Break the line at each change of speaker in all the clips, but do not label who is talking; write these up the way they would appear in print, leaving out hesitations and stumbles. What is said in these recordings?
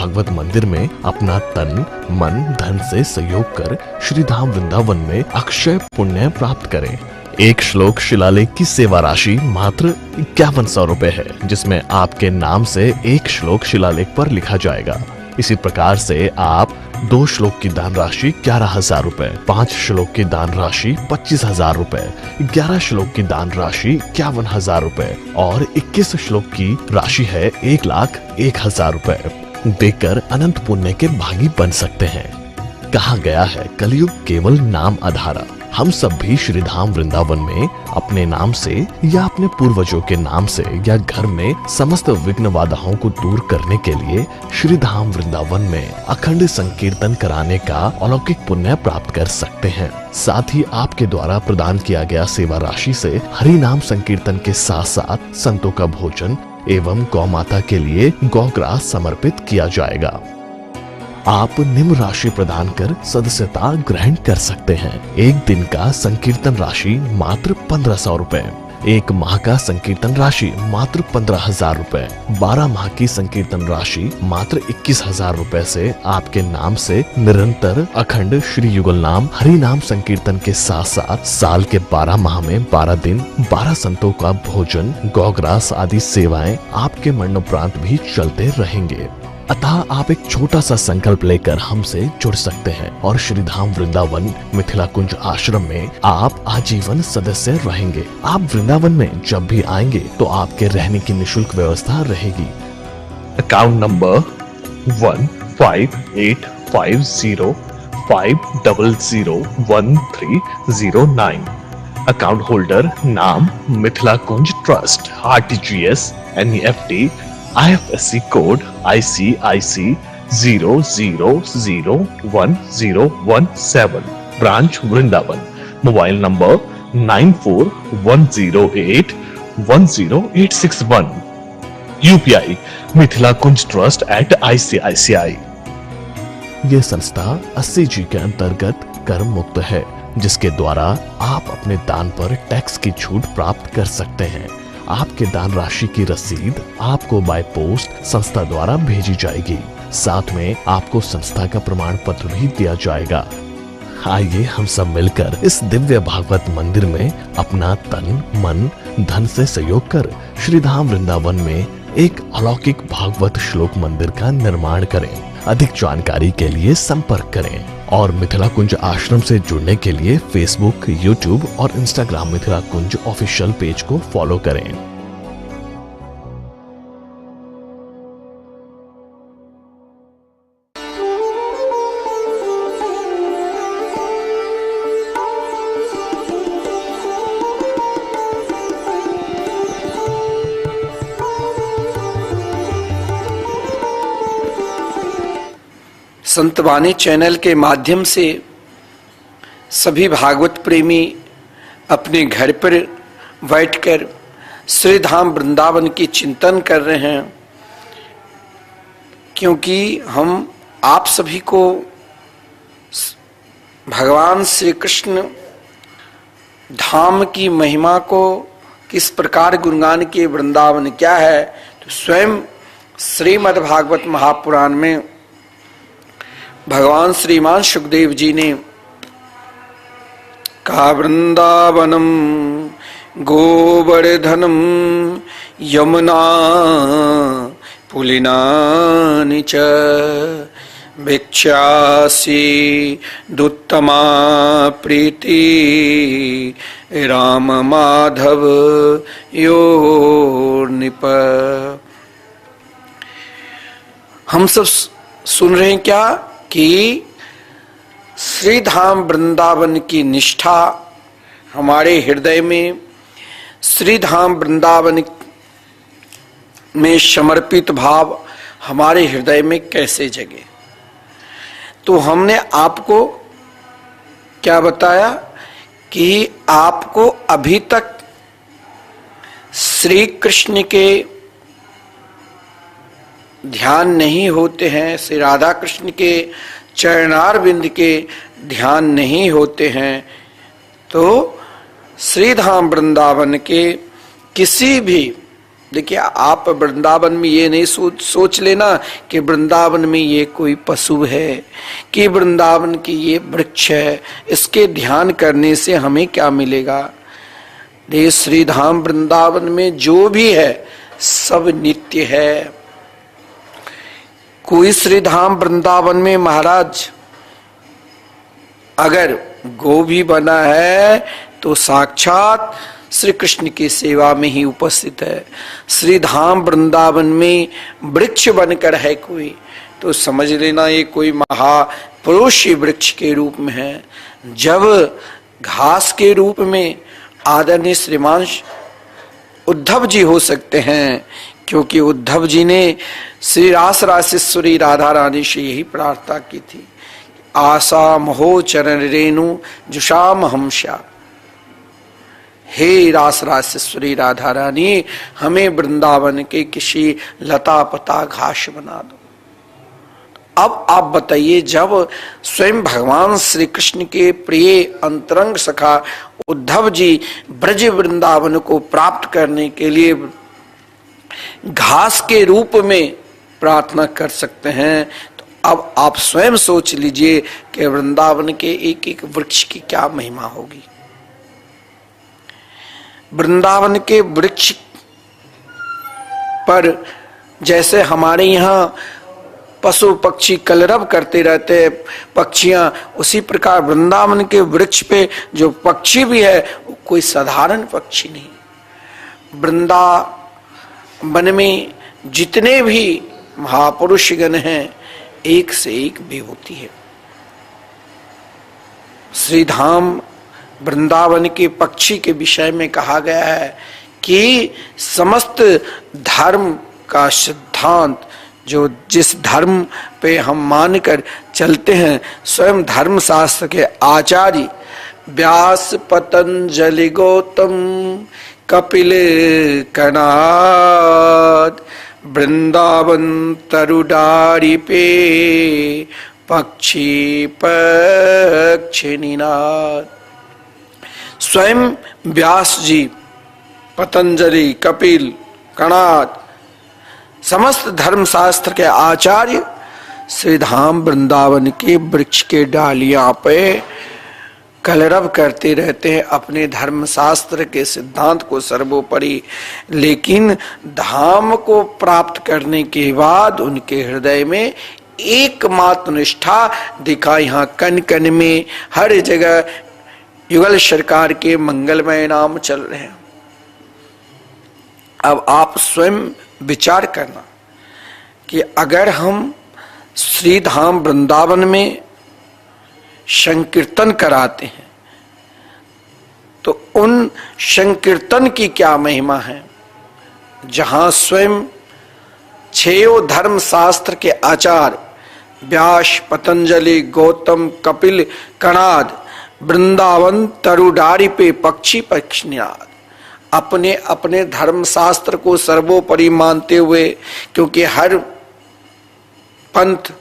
भागवत मंदिर में अपना तन मन धन से सहयोग कर श्री धाम वृंदावन में अक्षय पुण्य प्राप्त करें। एक श्लोक शिलालेख की सेवा राशि मात्र 5100 रुपए है, जिसमें आपके नाम से एक श्लोक शिलालेख पर लिखा जाएगा। इसी प्रकार से आप 2 श्लोक की दान राशि 11,000 रुपए, 5 श्लोक की दान राशि 25,000 रुपए, 11 श्लोक की दान राशि 51,000 रुपए और 21 श्लोक की राशि है 1,01,000 रुपए देकर अनंत पुण्य के भागी बन सकते हैं। कहा गया है कलयुग केवल नाम आधारा। हम सब भी श्री धाम वृंदावन में अपने नाम से या अपने पूर्वजों के नाम से या घर में समस्त विघ्न बाधाओं को दूर करने के लिए श्री धाम वृंदावन में अखंड संकीर्तन कराने का अलौकिक पुण्य प्राप्त कर सकते हैं। साथ ही आपके द्वारा प्रदान किया गया सेवा राशि से हरि नाम संकीर्तन के साथ साथ संतों का भोजन एवं गौ माता के लिए गौग्रास समर्पित किया जाएगा। आप निम्न राशि प्रदान कर सदस्यता ग्रहण कर सकते हैं। एक दिन का संकीर्तन राशि मात्र 1500 रुपए, 1 माह का संकीर्तन राशि मात्र 15,000 रुपए, 12 माह की संकीर्तन राशि मात्र 21,000 रुपए से आपके नाम से निरंतर अखंड श्री युगल नाम हरि नाम संकीर्तन के साथ साथ साल के 12 माह में 12 दिन 12 संतों का भोजन गौग्रास आदि सेवाएं आपके मरणोपरांत भी चलते रहेंगे। अतः आप एक छोटा सा संकल्प लेकर हमसे जुड़ सकते हैं और श्री धाम वृंदावन मिथिला कुंज आश्रम में आप आजीवन सदस्य रहेंगे। आप वृंदावन में जब भी आएंगे तो आपके रहने की निशुल्क व्यवस्था रहेगी।
Account number 1558501309। अकाउंट होल्डर नाम Mithila Kunj trust, RTGS, NEFT, IFSC code ICIC 00011017, branch Vrindavan. Mobile number 9410810861। UPI Mithila Kunj trust @ICICI।
ये संस्था 80G के अंतर्गत कर मुक्त है, जिसके द्वारा आप अपने दान पर टैक्स की छूट प्राप्त कर सकते हैं। आपके दान राशि की रसीद आपको बाय पोस्ट संस्था द्वारा भेजी जाएगी। साथ में आपको संस्था का प्रमाण पत्र भी दिया जाएगा। आइए हम सब मिलकर इस दिव्य भागवत मंदिर में अपना तन मन धन से सहयोग कर श्री धाम वृंदावन में एक अलौकिक भागवत श्लोक मंदिर का निर्माण करें। अधिक जानकारी के लिए संपर्क करें और मिथिला कुंज आश्रम से जुड़ने के लिए फेसबुक, यूट्यूब और इंस्टाग्राम मिथिला कुंज ऑफिशियल पेज को फॉलो करें।
संतवाणी चैनल के माध्यम से सभी भागवत प्रेमी अपने घर पर बैठकर श्री धाम वृंदावन की चिंतन कर रहे हैं, क्योंकि हम आप सभी को भगवान श्री कृष्ण धाम की महिमा को किस प्रकार गुणगान के वृंदावन क्या है, तो स्वयं श्रीमद् भागवत महापुराण में भगवान श्रीमान सुखदेव जी ने कहा, वृंदावनम गोवर्धनम यमुना पुलिनानि च भिक्षासी दुत्तमा प्रीति राम माधव योर्निप। हम सब सुन रहे हैं क्या कि श्री धाम वृंदावन की निष्ठा हमारे हृदय में, श्री धाम वृंदावन में समर्पित भाव हमारे हृदय में कैसे जगे। तो हमने आपको क्या बताया कि आपको अभी तक श्री कृष्ण के ध्यान नहीं होते हैं, श्री राधा कृष्ण के चरणारविंद के ध्यान नहीं होते हैं, तो श्री धाम वृंदावन के किसी भी देखिए, आप वृंदावन में ये नहीं सोच लेना कि वृंदावन में ये कोई पशु है, कि वृंदावन की ये वृक्ष है, इसके ध्यान करने से हमें क्या मिलेगा। ये श्री धाम वृंदावन में जो भी है सब नित्य है। कोई श्री धाम वृंदावन में महाराज अगर गो भी बना है तो साक्षात श्री कृष्ण की सेवा में ही उपस्थित है। श्री धाम वृंदावन में वृक्ष बनकर है कोई, तो समझ लेना ये कोई महापुरुष वृक्ष के रूप में है। जब घास के रूप में आदरणीय श्रीमान उद्धव जी हो सकते हैं, क्योंकि उद्धव जी ने श्री रास रासेश्वरी राधा रानी से यही प्रार्थना की थी, आशा महो चरण रेणु जुषाम हम श्या। हे रास रासेश्वरी राधा रानी, हमें वृंदावन के किसी लता पता घास बना दो। अब आप बताइए, जब स्वयं भगवान श्री कृष्ण के प्रिय अंतरंग सखा उद्धव जी ब्रज वृंदावन को प्राप्त करने के लिए घास के रूप में प्रार्थना कर सकते हैं, तो अब आप स्वयं सोच लीजिए कि वृंदावन के एक एक वृक्ष की क्या महिमा होगी। वृंदावन के वृक्ष पर जैसे हमारे यहाँ पशु पक्षी कलरव करते रहते हैं पक्षियां, उसी प्रकार वृंदावन के वृक्ष पे जो पक्षी भी है वो कोई साधारण पक्षी नहीं। वृंदावन में जितने भी महापुरुषगण हैं एक से एक विभूति है। श्री धाम वृंदावन के पक्षी के विषय में कहा गया है कि समस्त धर्म का सिद्धांत, जो जिस धर्म पे हम मानकर चलते हैं, स्वयं धर्म शास्त्र के आचार्य व्यास पतंजलि गौतम कपिल कणाद वृंदावन तरुडारी पे पक्षी पक्षिनिनाद। स्वयं व्यास जी, पतंजलि, कपिल, कणाद, समस्त धर्म शास्त्र के आचार्य श्री धाम वृंदावन के वृक्ष के डालियां पे कलरव करते रहते हैं अपने धर्म शास्त्र के सिद्धांत को सर्वोपरि। लेकिन धाम को प्राप्त करने के बाद उनके हृदय में एकमात्र निष्ठा दिखा। यहाँ कन कन में हर जगह युगल सरकार के मंगलमय नाम चल रहे हैं। अब आप स्वयं विचार करना कि अगर हम श्री धाम वृंदावन में संकीर्तन कराते हैं तो उन संकीर्तन की क्या महिमा है, जहां स्वयं छयों धर्म शास्त्र के आचार्य व्यास, पतंजलि, गौतम, कपिल, कणाद वृंदावन तरुडारी पे पक्षी पक्षिनिनाद अपने अपने धर्म शास्त्र को सर्वोपरि मानते हुए, क्योंकि हर पंथ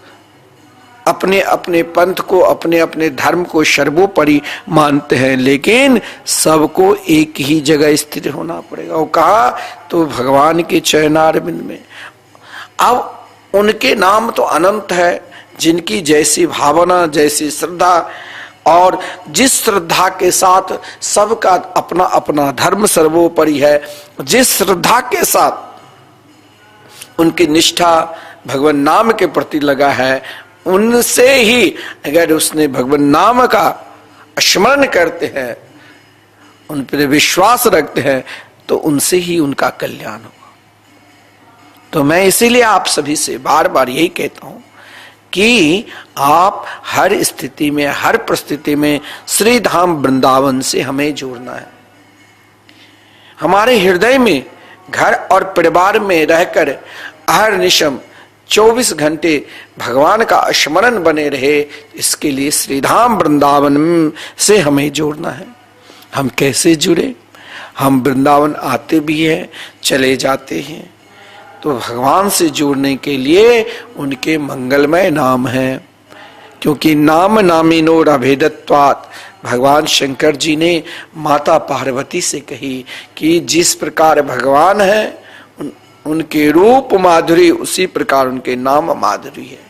अपने अपने पंथ को, अपने अपने धर्म को सर्वोपरि मानते हैं, लेकिन सबको एक ही जगह स्थित होना पड़ेगा। वो कहा तो भगवान के चरणारविंद में। अब उनके नाम तो अनंत है, जिनकी जैसी भावना, जैसी श्रद्धा, और जिस श्रद्धा के साथ सबका अपना अपना धर्म सर्वोपरि है, जिस श्रद्धा के साथ उनकी निष्ठा भगवान नाम के प्रति लगा है, उनसे ही अगर उसने भगवान नाम का स्मरण करते हैं, उन पर विश्वास रखते हैं, तो उनसे ही उनका कल्याण होगा। तो मैं इसीलिए आप सभी से बार बार यही कहता हूं कि आप हर स्थिति में, हर परिस्थिति में श्री धाम वृंदावन से हमें जोड़ना है। हमारे हृदय में, घर और परिवार में रहकर अहर्निशम 24 घंटे भगवान का स्मरण बने रहे, इसके लिए श्री धाम वृंदावन से हमें जोड़ना है। हम कैसे जुड़े? हम वृंदावन आते भी हैं, चले जाते हैं, तो भगवान से जुड़ने के लिए उनके मंगलमय नाम हैं। क्योंकि नाम नामिनोर अभेदत्वात्, भगवान शंकर जी ने माता पार्वती से कही कि जिस प्रकार भगवान है उनके रूप माधुरी उसी प्रकार उनके नाम माधुरी है।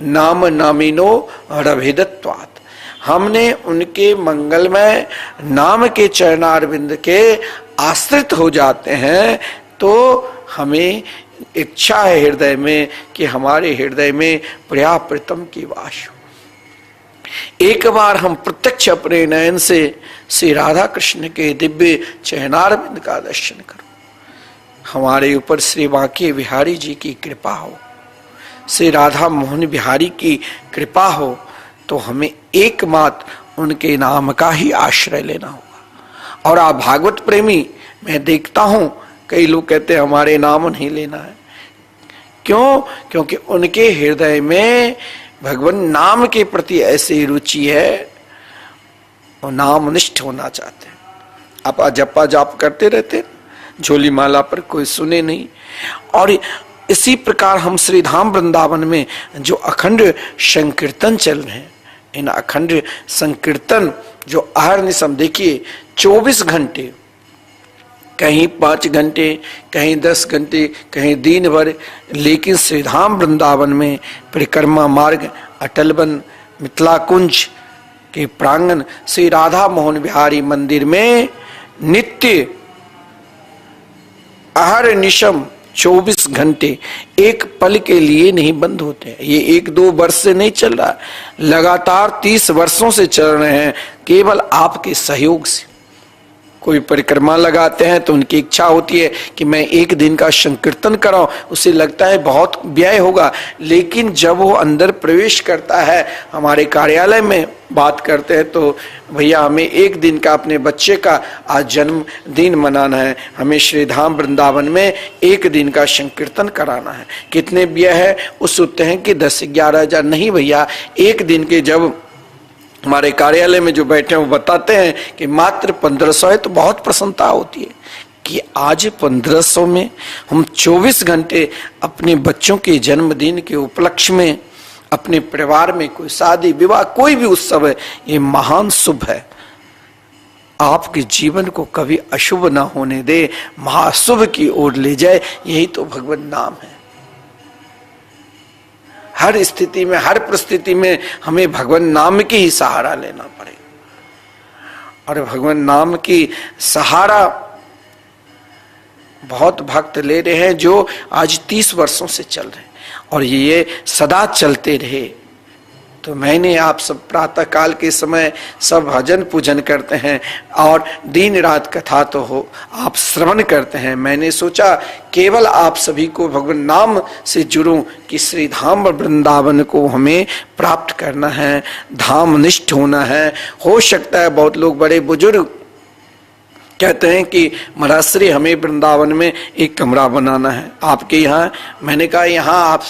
नाम नामिनो रभिदत्वात्, हमने उनके मंगलमय नाम के चरणारविंद के आश्रित हो जाते हैं तो हमें इच्छा है हृदय में कि हमारे हृदय में प्रिया प्रीतम की वास हो। एक बार हम प्रत्यक्ष अपने नयन से श्री राधा कृष्ण के दिव्य चरणारविंद का दर्शन करो, हमारे ऊपर श्री बांके बिहारी जी की कृपा हो, श्री राधा मोहन बिहारी की कृपा हो, तो हमें एकमात्र उनके नाम का ही आश्रय लेना होगा। और आप भागवत प्रेमी, मैं देखता हूं कई लोग कहते हैं हमारे नाम नहीं लेना है। क्यों? क्योंकि उनके हृदय में भगवान नाम के प्रति ऐसी रुचि है, वो नामनिष्ठ होना चाहते हैं। आप जपा जाप करते रहते, झोली माला पर कोई सुने नहीं। और इसी प्रकार हम श्री धाम वृंदावन में जो अखंड संकीर्तन चल रहे हैं, इन अखंड संकीर्तन जो अहर्निशम, देखिए 24 घंटे, कहीं 5 घंटे, कहीं 10 घंटे, कहीं दिन भर, लेकिन श्रीधाम वृंदावन में परिक्रमा मार्ग, अटल वन, मिथिला कुंज के प्रांगण श्री राधा मोहन बिहारी मंदिर में नित्य अहर्निशम 24 घंटे एक पल के लिए नहीं बंद होते हैं। ये 1-2 वर्ष से नहीं चल रहा, लगातार 30 वर्षों से चल रहे हैं, केवल आपके सहयोग से। कोई परिक्रमा लगाते हैं तो उनकी इच्छा होती है कि मैं 1 दिन का संकीर्तन कराऊं, उसे लगता है बहुत व्यय होगा, लेकिन जब वो अंदर प्रवेश करता है, हमारे कार्यालय में बात करते हैं तो भैया हमें 1 दिन का अपने बच्चे का आज जन्मदिन मनाना है, हमें श्रीधाम वृंदावन में 1 दिन का संकीर्तन कराना है, कितने व्यय है? वो सोचते हैं कि 10-11 हजार। नहीं भैया, 1 दिन के, जब हमारे कार्यालय में जो बैठे हैं वो बताते हैं कि मात्र 1500 है, तो बहुत प्रसन्नता होती है कि आज 1500 में हम 24 घंटे अपने बच्चों के जन्मदिन के उपलक्ष्य में, अपने परिवार में कोई शादी विवाह कोई भी उत्सव है, ये महान शुभ है। आपके जीवन को कभी अशुभ ना होने दे, महाशुभ की ओर ले जाए, यही तो भगवान नाम है। हर स्थिति में, हर परिस्थिति में हमें भगवान नाम की ही सहारा लेना पड़ेगा। और भगवान नाम की सहारा बहुत भक्त ले रहे हैं, जो आज 30 वर्षों से चल रहे हैं, और ये सदा चलते रहे। तो मैंने आप सब प्रातः काल के समय सब भजन पूजन करते हैं और दिन रात कथा तो हो आप श्रवण करते हैं। मैंने सोचा केवल आप सभी को भगवान नाम से जुड़ूं कि श्री धाम वृंदावन को हमें प्राप्त करना है, धाम निष्ठ होना है। हो सकता है बहुत लोग बड़े बुजुर्ग कहते हैं कि महाराज हमें वृंदावन में एक कमरा बनाना है आपके यहाँ। मैंने कहा यहाँ आप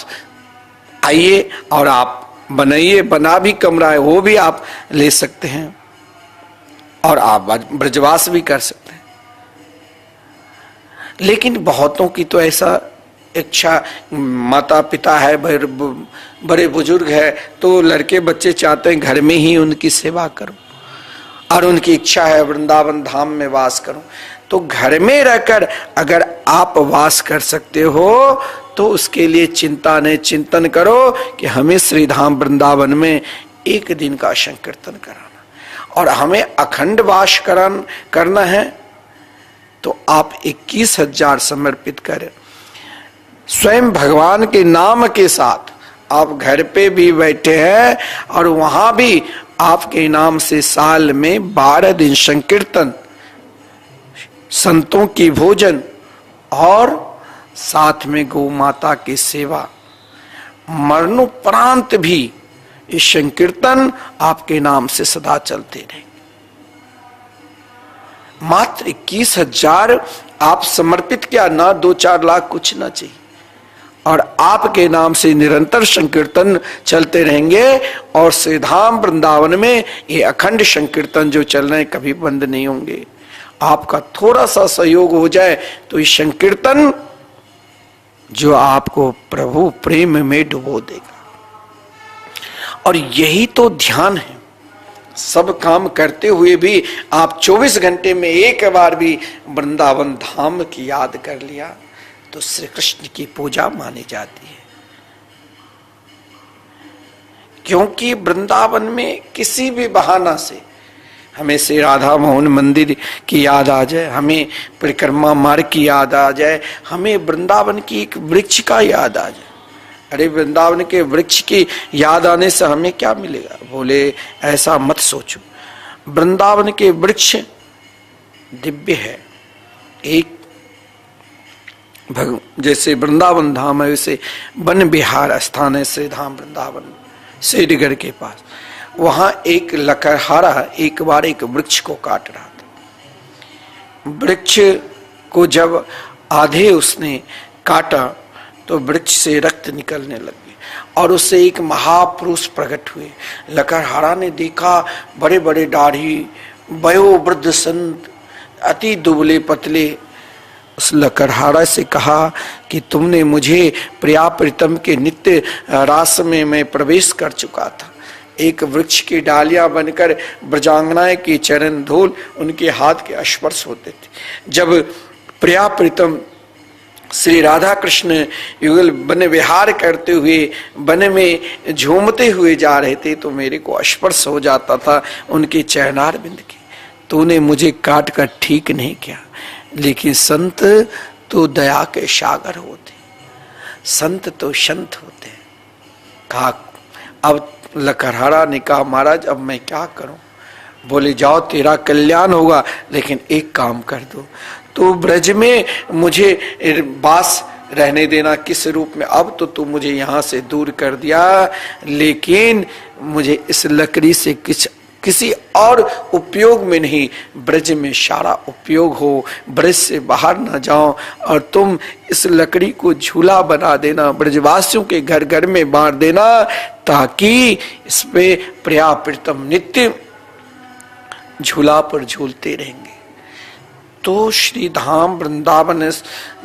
आइए और आप बनाइए, बना भी कमरा है वो भी आप ले सकते हैं और आप ब्रजवास भी कर सकते हैं। लेकिन बहुतों की तो ऐसा इच्छा, माता पिता है, बड़े बुजुर्ग है, तो लड़के बच्चे चाहते हैं घर में ही उनकी सेवा करो, और उनकी इच्छा है वृंदावन धाम में वास करो। तो घर में रहकर अगर आप वास कर सकते हो तो उसके लिए चिंता नहीं, चिंतन करो कि हमें श्री धाम वृंदावन में 1 दिन का संकीर्तन कराना और हमें अखंड वास करना है। तो आप 21,000 समर्पित करें, स्वयं भगवान के नाम के साथ आप घर पे भी बैठे हैं और वहां भी आपके नाम से साल में 12 दिन संकीर्तन, संतों की भोजन और साथ में गौ माता की सेवा, मरणोपरांत भी इस संकीर्तन आपके नाम से सदा चलते रहे। मात्र 21,000 आप समर्पित किया, ना 2-4 लाख कुछ ना चाहिए, और आपके नाम से निरंतर संकीर्तन चलते रहेंगे। और श्रीधाम वृंदावन में ये अखंड संकीर्तन जो चल रहे हैं कभी बंद नहीं होंगे। आपका थोड़ा सा सहयोग हो जाए तो ये संकीर्तन जो आपको प्रभु प्रेम में डुबो देगा। और यही तो ध्यान है। सब काम करते हुए भी आप 24 घंटे में एक बार भी वृंदावन धाम की याद कर लिया तो श्री कृष्ण की पूजा मानी जाती है। क्योंकि वृंदावन में किसी भी बहाना से हमें श्री राधा मोहन मंदिर की याद आ जाए, हमें परिक्रमा मार्ग की याद आ जाए, हमें वृंदावन की एक वृक्ष का याद आ जाए। अरे वृंदावन के वृक्ष की याद आने से हमें क्या मिलेगा? बोले ऐसा मत सोचो। वृंदावन के वृक्ष दिव्य है। एक जैसे वृंदावन धाम है, वैसे वन विहार स्थान है श्री धाम वृंदावन श्रीनगर के पास। वहां एक लकड़हारा एक बार एक वृक्ष को काट रहा था। वृक्ष को जब आधे उसने काटा तो वृक्ष से रक्त निकलने लगे और उससे एक महापुरुष प्रकट हुए। लकड़हारा ने देखा बड़े बड़े दाढ़ी, वयोवृद्ध संत, अति दुबले पतले। उस लकड़हारा से कहा कि तुमने मुझे प्रिया प्रीतम के नित्य रास में मैं प्रवेश कर चुका था। एक वृक्ष की डालियां बनकर ब्रजांगनाएं की चरण धूल उनके हाथ के स्पर्श होते थे। जब प्रिया प्रीतम श्री राधा कृष्ण युगल वन विहार करते हुए वन में झूमते हुए जा रहे थे तो मेरे को स्पर्श हो जाता था उनके चरणार बिंद के। तूने मुझे काट कर ठीक नहीं किया, लेकिन संत तो दया के सागर होते, संत तो संत होते। कहा अब लकड़हारा ने कहा महाराज अब मैं क्या करूं? बोले जाओ तेरा कल्याण होगा, लेकिन एक काम कर दो, तो ब्रज में मुझे वास रहने देना। किस रूप में? अब तो तू मुझे यहाँ से दूर कर दिया, लेकिन मुझे इस लकड़ी से किसी और उपयोग में नहीं, ब्रज में सारा उपयोग हो, ब्रज से बाहर ना जाओ और तुम इस लकड़ी को झूला बना देना, ब्रजवासियों के घर घर में बांट देना, ताकि इस पे प्रिया प्रीतम नित्य झूला पर झूलते रहेंगे। तो श्री धाम वृंदावन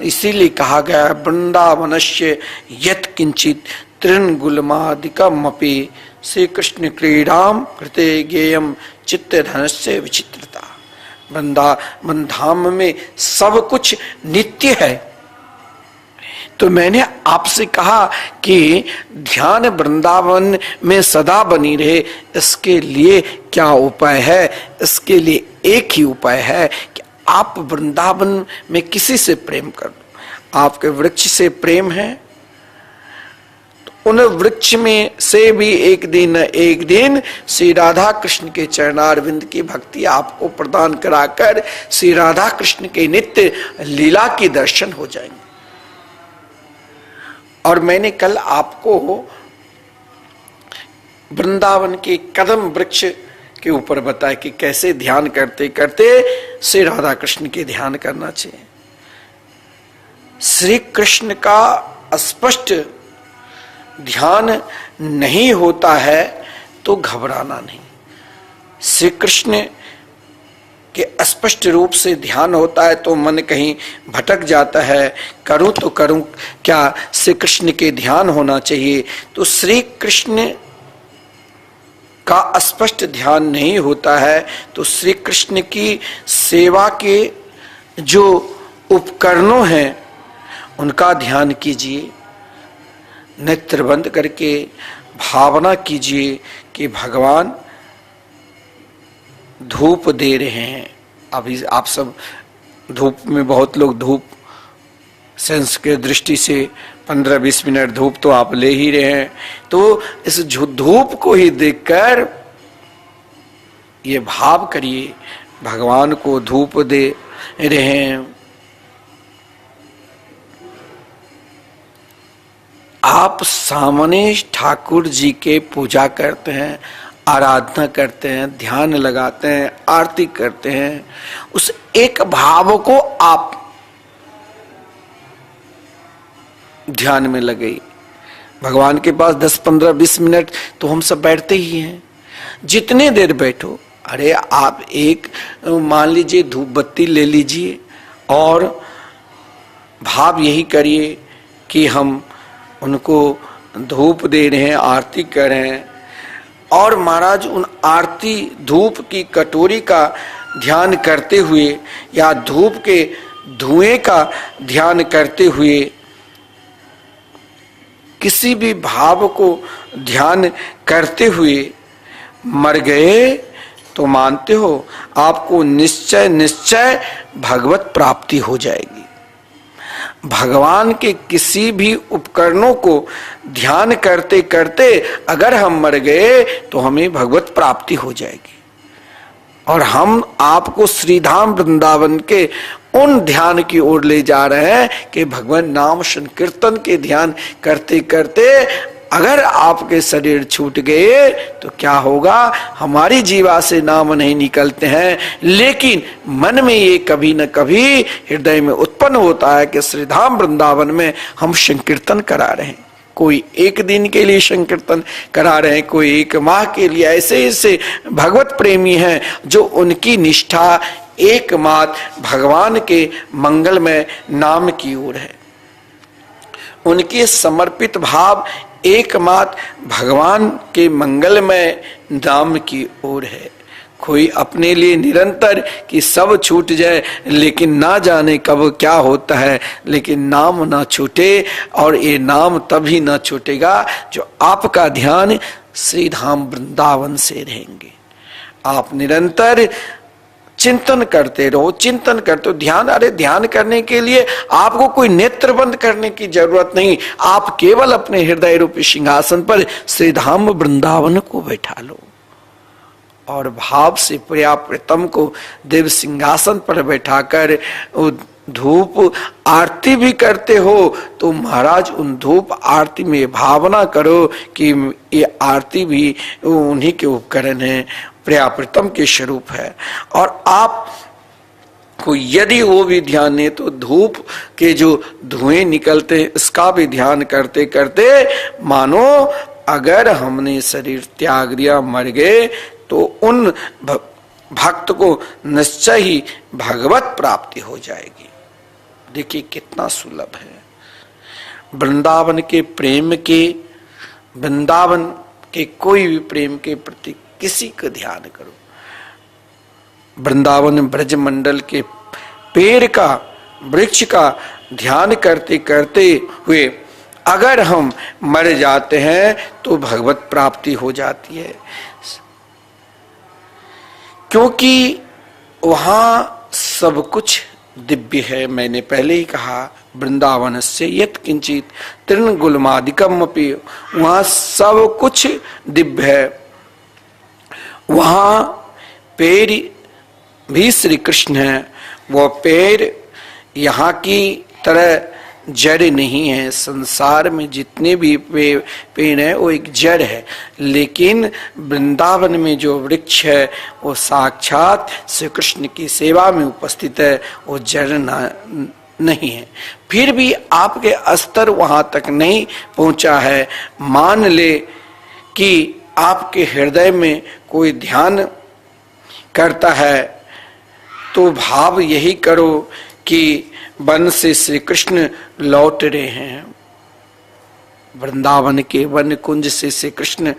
इसीलिए कहा गया वृंदावनस्य यत् किंचित तृणगुलमादिकम अपि श्री कृष्ण क्रीडाम कृते गेयम चित्त धनस्य विचित्रता। वृंदावन धाम में सब कुछ नित्य है। तो मैंने आपसे कहा कि ध्यान वृंदावन में सदा बनी रहे, इसके लिए क्या उपाय है? इसके लिए एक ही उपाय है कि आप वृंदावन में किसी से प्रेम कर लो। आपके वृक्ष से प्रेम है तो उन वृक्ष में से भी एक दिन श्री राधा कृष्ण के चरणारविंद की भक्ति आपको प्रदान कराकर श्री राधा कृष्ण के नित्य लीला के दर्शन हो जाएंगे। और मैंने कल आपको वृंदावन के कदम वृक्ष के ऊपर बताया कि कैसे ध्यान करते करते श्री राधा कृष्ण के ध्यान करना चाहिए। श्री कृष्ण का स्पष्ट ध्यान नहीं होता है तो घबराना नहीं। श्री कृष्ण के स्पष्ट रूप से ध्यान होता है तो मन कहीं भटक जाता है, करूं तो करूं क्या, श्री कृष्ण के ध्यान होना चाहिए। तो श्री कृष्ण का स्पष्ट ध्यान नहीं होता है तो श्री कृष्ण की सेवा के जो उपकरणों हैं उनका ध्यान कीजिए। नेत्र बंद करके भावना कीजिए कि भगवान धूप दे रहे हैं। अभी आप सब धूप में, बहुत लोग धूप सेंस के दृष्टि से 15-20 मिनट धूप तो आप ले ही रहे हैं। तो इस धूप को ही देखकर ये भाव करिए भगवान को धूप दे रहे हैं। आप सामने ठाकुर जी के पूजा करते हैं, आराधना करते हैं, ध्यान लगाते हैं, आरती करते हैं, उस एक भाव को आप ध्यान में लगे। भगवान के पास 10-15-20 मिनट तो हम सब बैठते ही हैं। जितने देर बैठो, अरे आप एक मान लीजिए धूप बत्ती ले लीजिए और भाव यही करिए कि हम उनको धूप दे रहे हैं, आरती कर रहे हैं। और महाराज उन आरती धूप की कटोरी का ध्यान करते हुए या धूप के धुएं का ध्यान करते हुए, किसी भी भाव को ध्यान करते हुए मर गए तो मानते हो आपको निश्चय निश्चय भगवत प्राप्ति हो जाएगी। भगवान के किसी भी उपकरणों को ध्यान करते करते अगर हम मर गए तो हमें भगवत प्राप्ति हो जाएगी। और हम आपको श्रीधाम वृंदावन के उन ध्यान की ओर ले जा रहे हैं कि भगवान नाम संकीर्तन के ध्यान करते करते अगर आपके शरीर छूट गए तो क्या होगा, हमारी जीवा से नाम नहीं निकलते हैं, लेकिन मन में ये कभी न कभी हृदय में उत्पन्न होता है कि श्रीधाम वृंदावन में हम संकीर्तन करा रहे हैं। कोई एक दिन के लिए संकीर्तन करा रहे हैं, कोई एक माह के लिए। ऐसे ऐसे भगवत प्रेमी हैं जो उनकी निष्ठा एकमात्र भगवान के मंगलमय नाम की ओर है, उनके समर्पित भाव एकमात्र भगवान के मंगलमय नाम की ओर है। कोई अपने लिए निरंतर कि सब छूट जाए लेकिन ना जाने कब क्या होता है, लेकिन नाम ना छूटे। और ये नाम तभी ना छूटेगा जो आपका ध्यान श्रीधाम वृंदावन से रहेंगे। आप निरंतर चिंतन करते रहो, चिंतन करते हो। ध्यान, अरे ध्यान करने के लिए आपको कोई नेत्र बंद करने की जरूरत नहीं। आप केवल अपने हृदय रूपी सिंहासन पर श्रीधाम वृंदावन को बैठा लो और भाव से प्रिया प्रीतम को देव सिंहासन पर बैठाकर धूप आरती भी करते हो तो महाराज उन धूप आरती में भावना करो कि ये आरती भी उन्हीं के उपकरण है, प्रिया प्रीतम के स्वरूप है। और आप को यदि वो भी ध्यान नहीं तो धूप के जो धुएं निकलते इसका भी ध्यान करते करते मानो अगर हमने शरीर त्याग दिया, मर गए, तो उन भक्त को निश्चय ही भगवत प्राप्ति हो जाएगी। देखिए कितना सुलभ है वृंदावन के प्रेम के, वृंदावन के कोई भी प्रेम के प्रति किसी का ध्यान करो। वृंदावन ब्रज मंडल के पेड़ का, वृक्ष का ध्यान करते करते हुए अगर हम मर जाते हैं तो भगवत प्राप्ति हो जाती है, क्योंकि वहां सब कुछ दिव्य है। मैंने पहले ही कहा वृंदावन से यत् किंचित तृणगुल्मादिकम अपि, वहां सब कुछ दिव्य है। वहां पेड़ भी श्री कृष्ण है, वो पेड़ यहाँ की तरह जड़ नहीं है। संसार में जितने भी पेड़ है वो एक जड़ है, लेकिन वृंदावन में जो वृक्ष है वो साक्षात श्री कृष्ण की सेवा में उपस्थित है, वो जड़ नहीं है। फिर भी आपके स्तर वहां तक नहीं पहुंचा है। मान ले कि आपके हृदय में कोई ध्यान करता है तो भाव यही करो कि वन से श्री कृष्ण लौट रहे हैं, वृंदावन के वन कुंज से श्री कृष्ण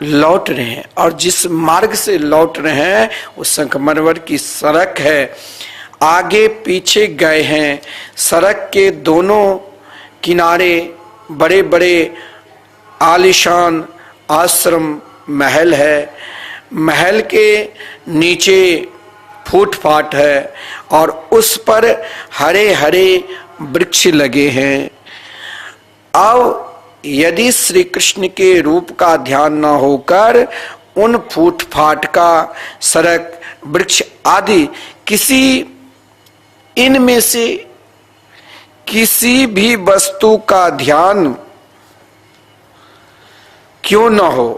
लौट रहे हैं। और जिस मार्ग से लौट रहे हैं वो संगमरमर की सड़क है, आगे पीछे गए हैं। सड़क के दोनों किनारे बड़े बड़े आलीशान आश्रम महल है, महल के नीचे फुटपाथ है और उस पर हरे हरे वृक्ष लगे हैं। अब यदि श्री कृष्ण के रूप का ध्यान न होकर उन फुटपाथ का, सड़क, वृक्ष आदि किसी इनमें से किसी भी वस्तु का ध्यान क्यों न हो,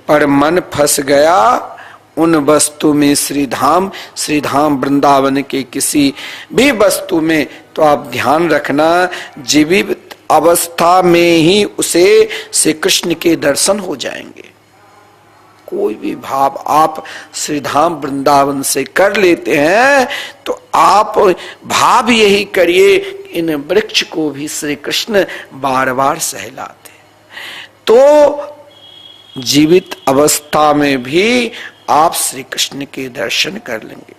पर मन फंस गया उन वस्तु में, श्रीधाम वृंदावन के किसी भी वस्तु में, तो आप ध्यान रखना जीवित अवस्था में ही उसे श्री कृष्ण के दर्शन हो जाएंगे। कोई भी भाव आप श्रीधाम वृंदावन से कर लेते हैं तो आप भाव यही करिए इन वृक्ष को भी श्री कृष्ण बार बार सहलाते, तो जीवित अवस्था में भी आप श्री कृष्ण के दर्शन कर लेंगे।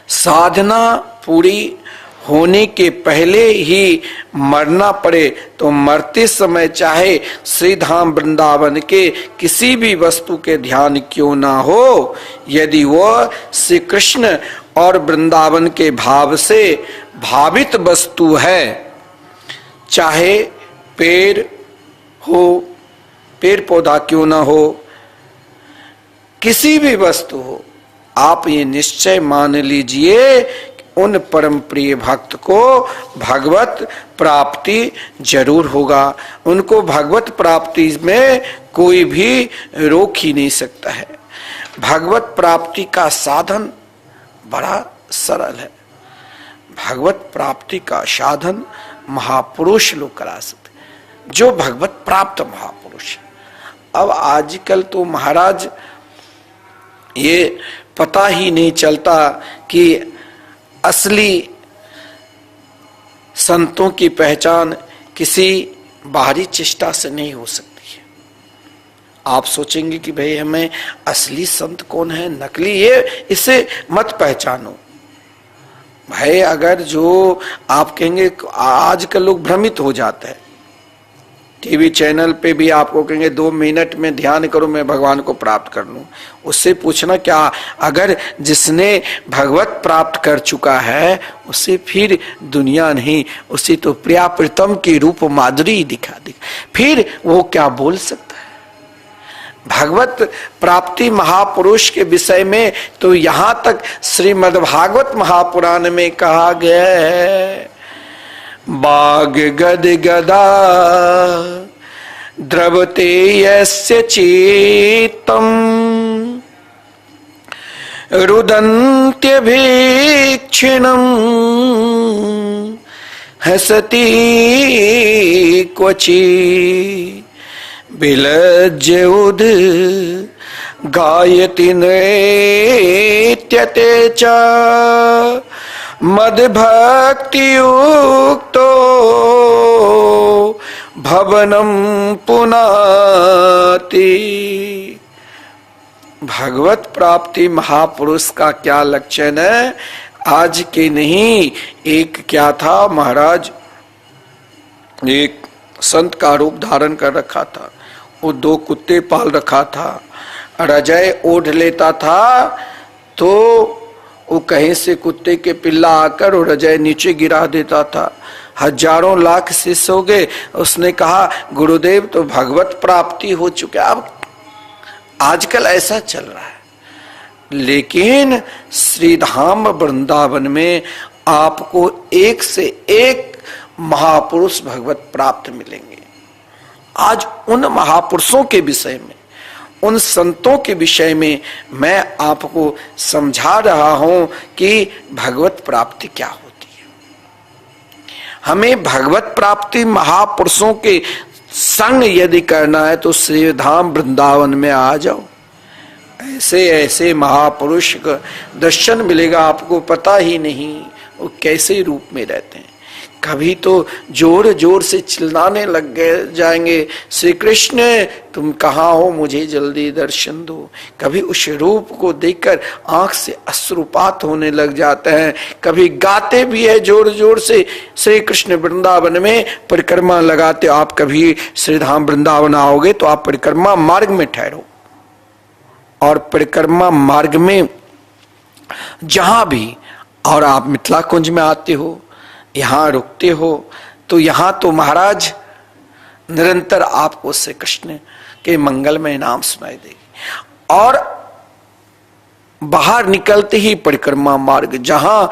साधना पूरी होने के पहले ही मरना पड़े तो मरते समय चाहे श्री धाम वृंदावन के किसी भी वस्तु के ध्यान क्यों ना हो, यदि वह श्री कृष्ण और वृंदावन के भाव से भावित वस्तु है, चाहे पेड़ हो, पेड़ पौधा क्यों ना हो, किसी भी वस्तु हो, आप ये निश्चय मान लीजिए उन परम प्रिय भक्त को भगवत प्राप्ति जरूर होगा। उनको भगवत प्राप्ति में कोई भी रोक ही नहीं सकता है। भगवत प्राप्ति का साधन बड़ा सरल है। भगवत प्राप्ति का साधन महापुरुष लोग करा सकते, जो भगवत प्राप्त महापुरुष। अब आजकल तो महाराज ये पता ही नहीं चलता कि असली संतों की पहचान किसी बाहरी चेष्टा से नहीं हो सकती है। आप सोचेंगे कि भाई हमें असली संत कौन है, नकली, ये इसे मत पहचानो भाई। अगर जो आप कहेंगे, आजकल लोग भ्रमित हो जाते हैं, टीवी चैनल पे भी आपको कहेंगे 2 मिनट में ध्यान करो मैं भगवान को प्राप्त कर लूं। उससे पूछना क्या, अगर जिसने भगवत प्राप्त कर चुका है उसे फिर दुनिया नहीं, उसे तो प्रिया प्रीतम की रूप माधुरी दिखा दी, फिर वो क्या बोल सकता है। भगवत प्राप्ति महापुरुष के विषय में तो यहां तक श्रीमद्भागवत महापुराण में कहा गया है, बाग गद गदा द्रवते यस्य चेतम रुदन्त्यभीक्षिणम् हसति क्वचि विलज्य उद गायति नृत्यते च मद्भक्ति युक्तो भवनम पुनाति। भगवत प्राप्ति महापुरुष का क्या लक्षण है? आज के नहीं, एक क्या था महाराज, एक संत का रूप धारण कर रखा था, वो 2 कुत्ते पाल रखा था, रजाई ओढ़ लेता था तो वो कहीं से कुत्ते के पिल्ला आकर और रजाई नीचे गिरा देता था। हजारों लाख शिष्य हो गए। उसने कहा गुरुदेव तो भगवत प्राप्ति हो चुका। अब आजकल ऐसा चल रहा है, लेकिन श्रीधाम वृंदावन में आपको एक से एक महापुरुष भगवत प्राप्त मिलेंगे। आज उन महापुरुषों के विषय में, उन संतों के विषय में मैं आपको समझा रहा हूं कि भगवत प्राप्ति क्या होती है। हमें भगवत प्राप्ति महापुरुषों के संग यदि करना है तो श्रीधाम वृंदावन में आ जाओ। ऐसे ऐसे महापुरुष का दर्शन मिलेगा, आपको पता ही नहीं वो कैसे रूप में रहते हैं। कभी तो जोर जोर से चिल्लाने लग गए जाएंगे, श्री कृष्ण तुम कहाँ हो, मुझे जल्दी दर्शन दो। कभी उस रूप को देखकर आंख से अश्रुपात होने लग जाते हैं। कभी गाते भी है जोर जोर से, श्री कृष्ण वृंदावन में परिक्रमा लगाते। आप कभी श्रीधाम वृंदावन आओगे तो आप परिक्रमा मार्ग में ठहरो, और परिक्रमा मार्ग में जहां भी, और आप मिथिला कुंज में आते हो, यहां रुकते हो, तो यहां तो महाराज निरंतर आपको श्री कृष्ण के मंगलमय नाम सुनाई देगी। और बाहर निकलते ही परिक्रमा मार्ग, जहां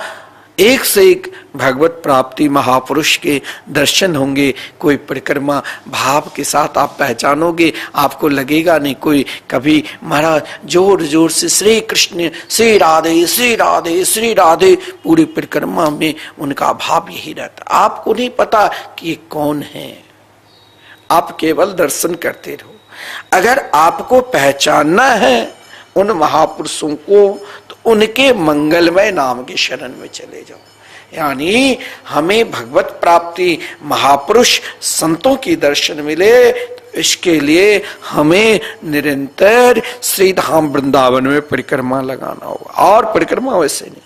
एक से एक भगवत प्राप्ति महापुरुष के दर्शन होंगे। कोई परिक्रमा भाव के साथ आप पहचानोगे, आपको लगेगा नहीं कोई कभी महाराज जोर जोर से श्री कृष्ण श्री राधे श्री राधे श्री राधे, पूरी परिक्रमा में उनका भाव यही रहता। आपको नहीं पता कि ये कौन है, आप केवल दर्शन करते रहो। अगर आपको पहचानना है उन महापुरुषों को, तो उनके मंगलमय नाम के शरण में चले जाओ। यानी हमें भगवत प्राप्ति महापुरुष संतों की दर्शन मिले, तो इसके लिए हमें निरंतर श्रीधाम वृंदावन में परिक्रमा लगाना होगा। और परिक्रमा वैसे नहीं,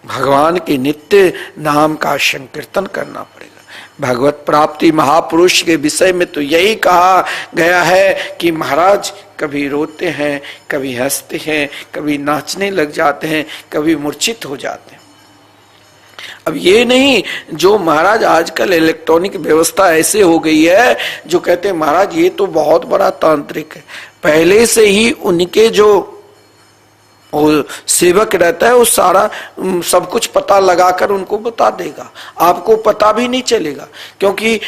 भगवान के नित्य नाम का संकीर्तन करना पड़ेगा। भगवत प्राप्ति महापुरुष के विषय में तो यही कहा गया है कि महाराज कभी रोते हैं, कभी हंसते हैं, कभी नाचने लग जाते हैं, कभी मूर्छित हो जाते हैं। अब ये नहीं जो महाराज आजकल इलेक्ट्रॉनिक व्यवस्था ऐसे हो गई है जो कहते हैं महाराज ये तो बहुत बड़ा तांत्रिक है। पहले से ही उनके जो वो सेवक रहता है वो सारा सब कुछ पता लगाकर उनको बता देगा, आपको पता भी नहीं चलेगा। क्योंकि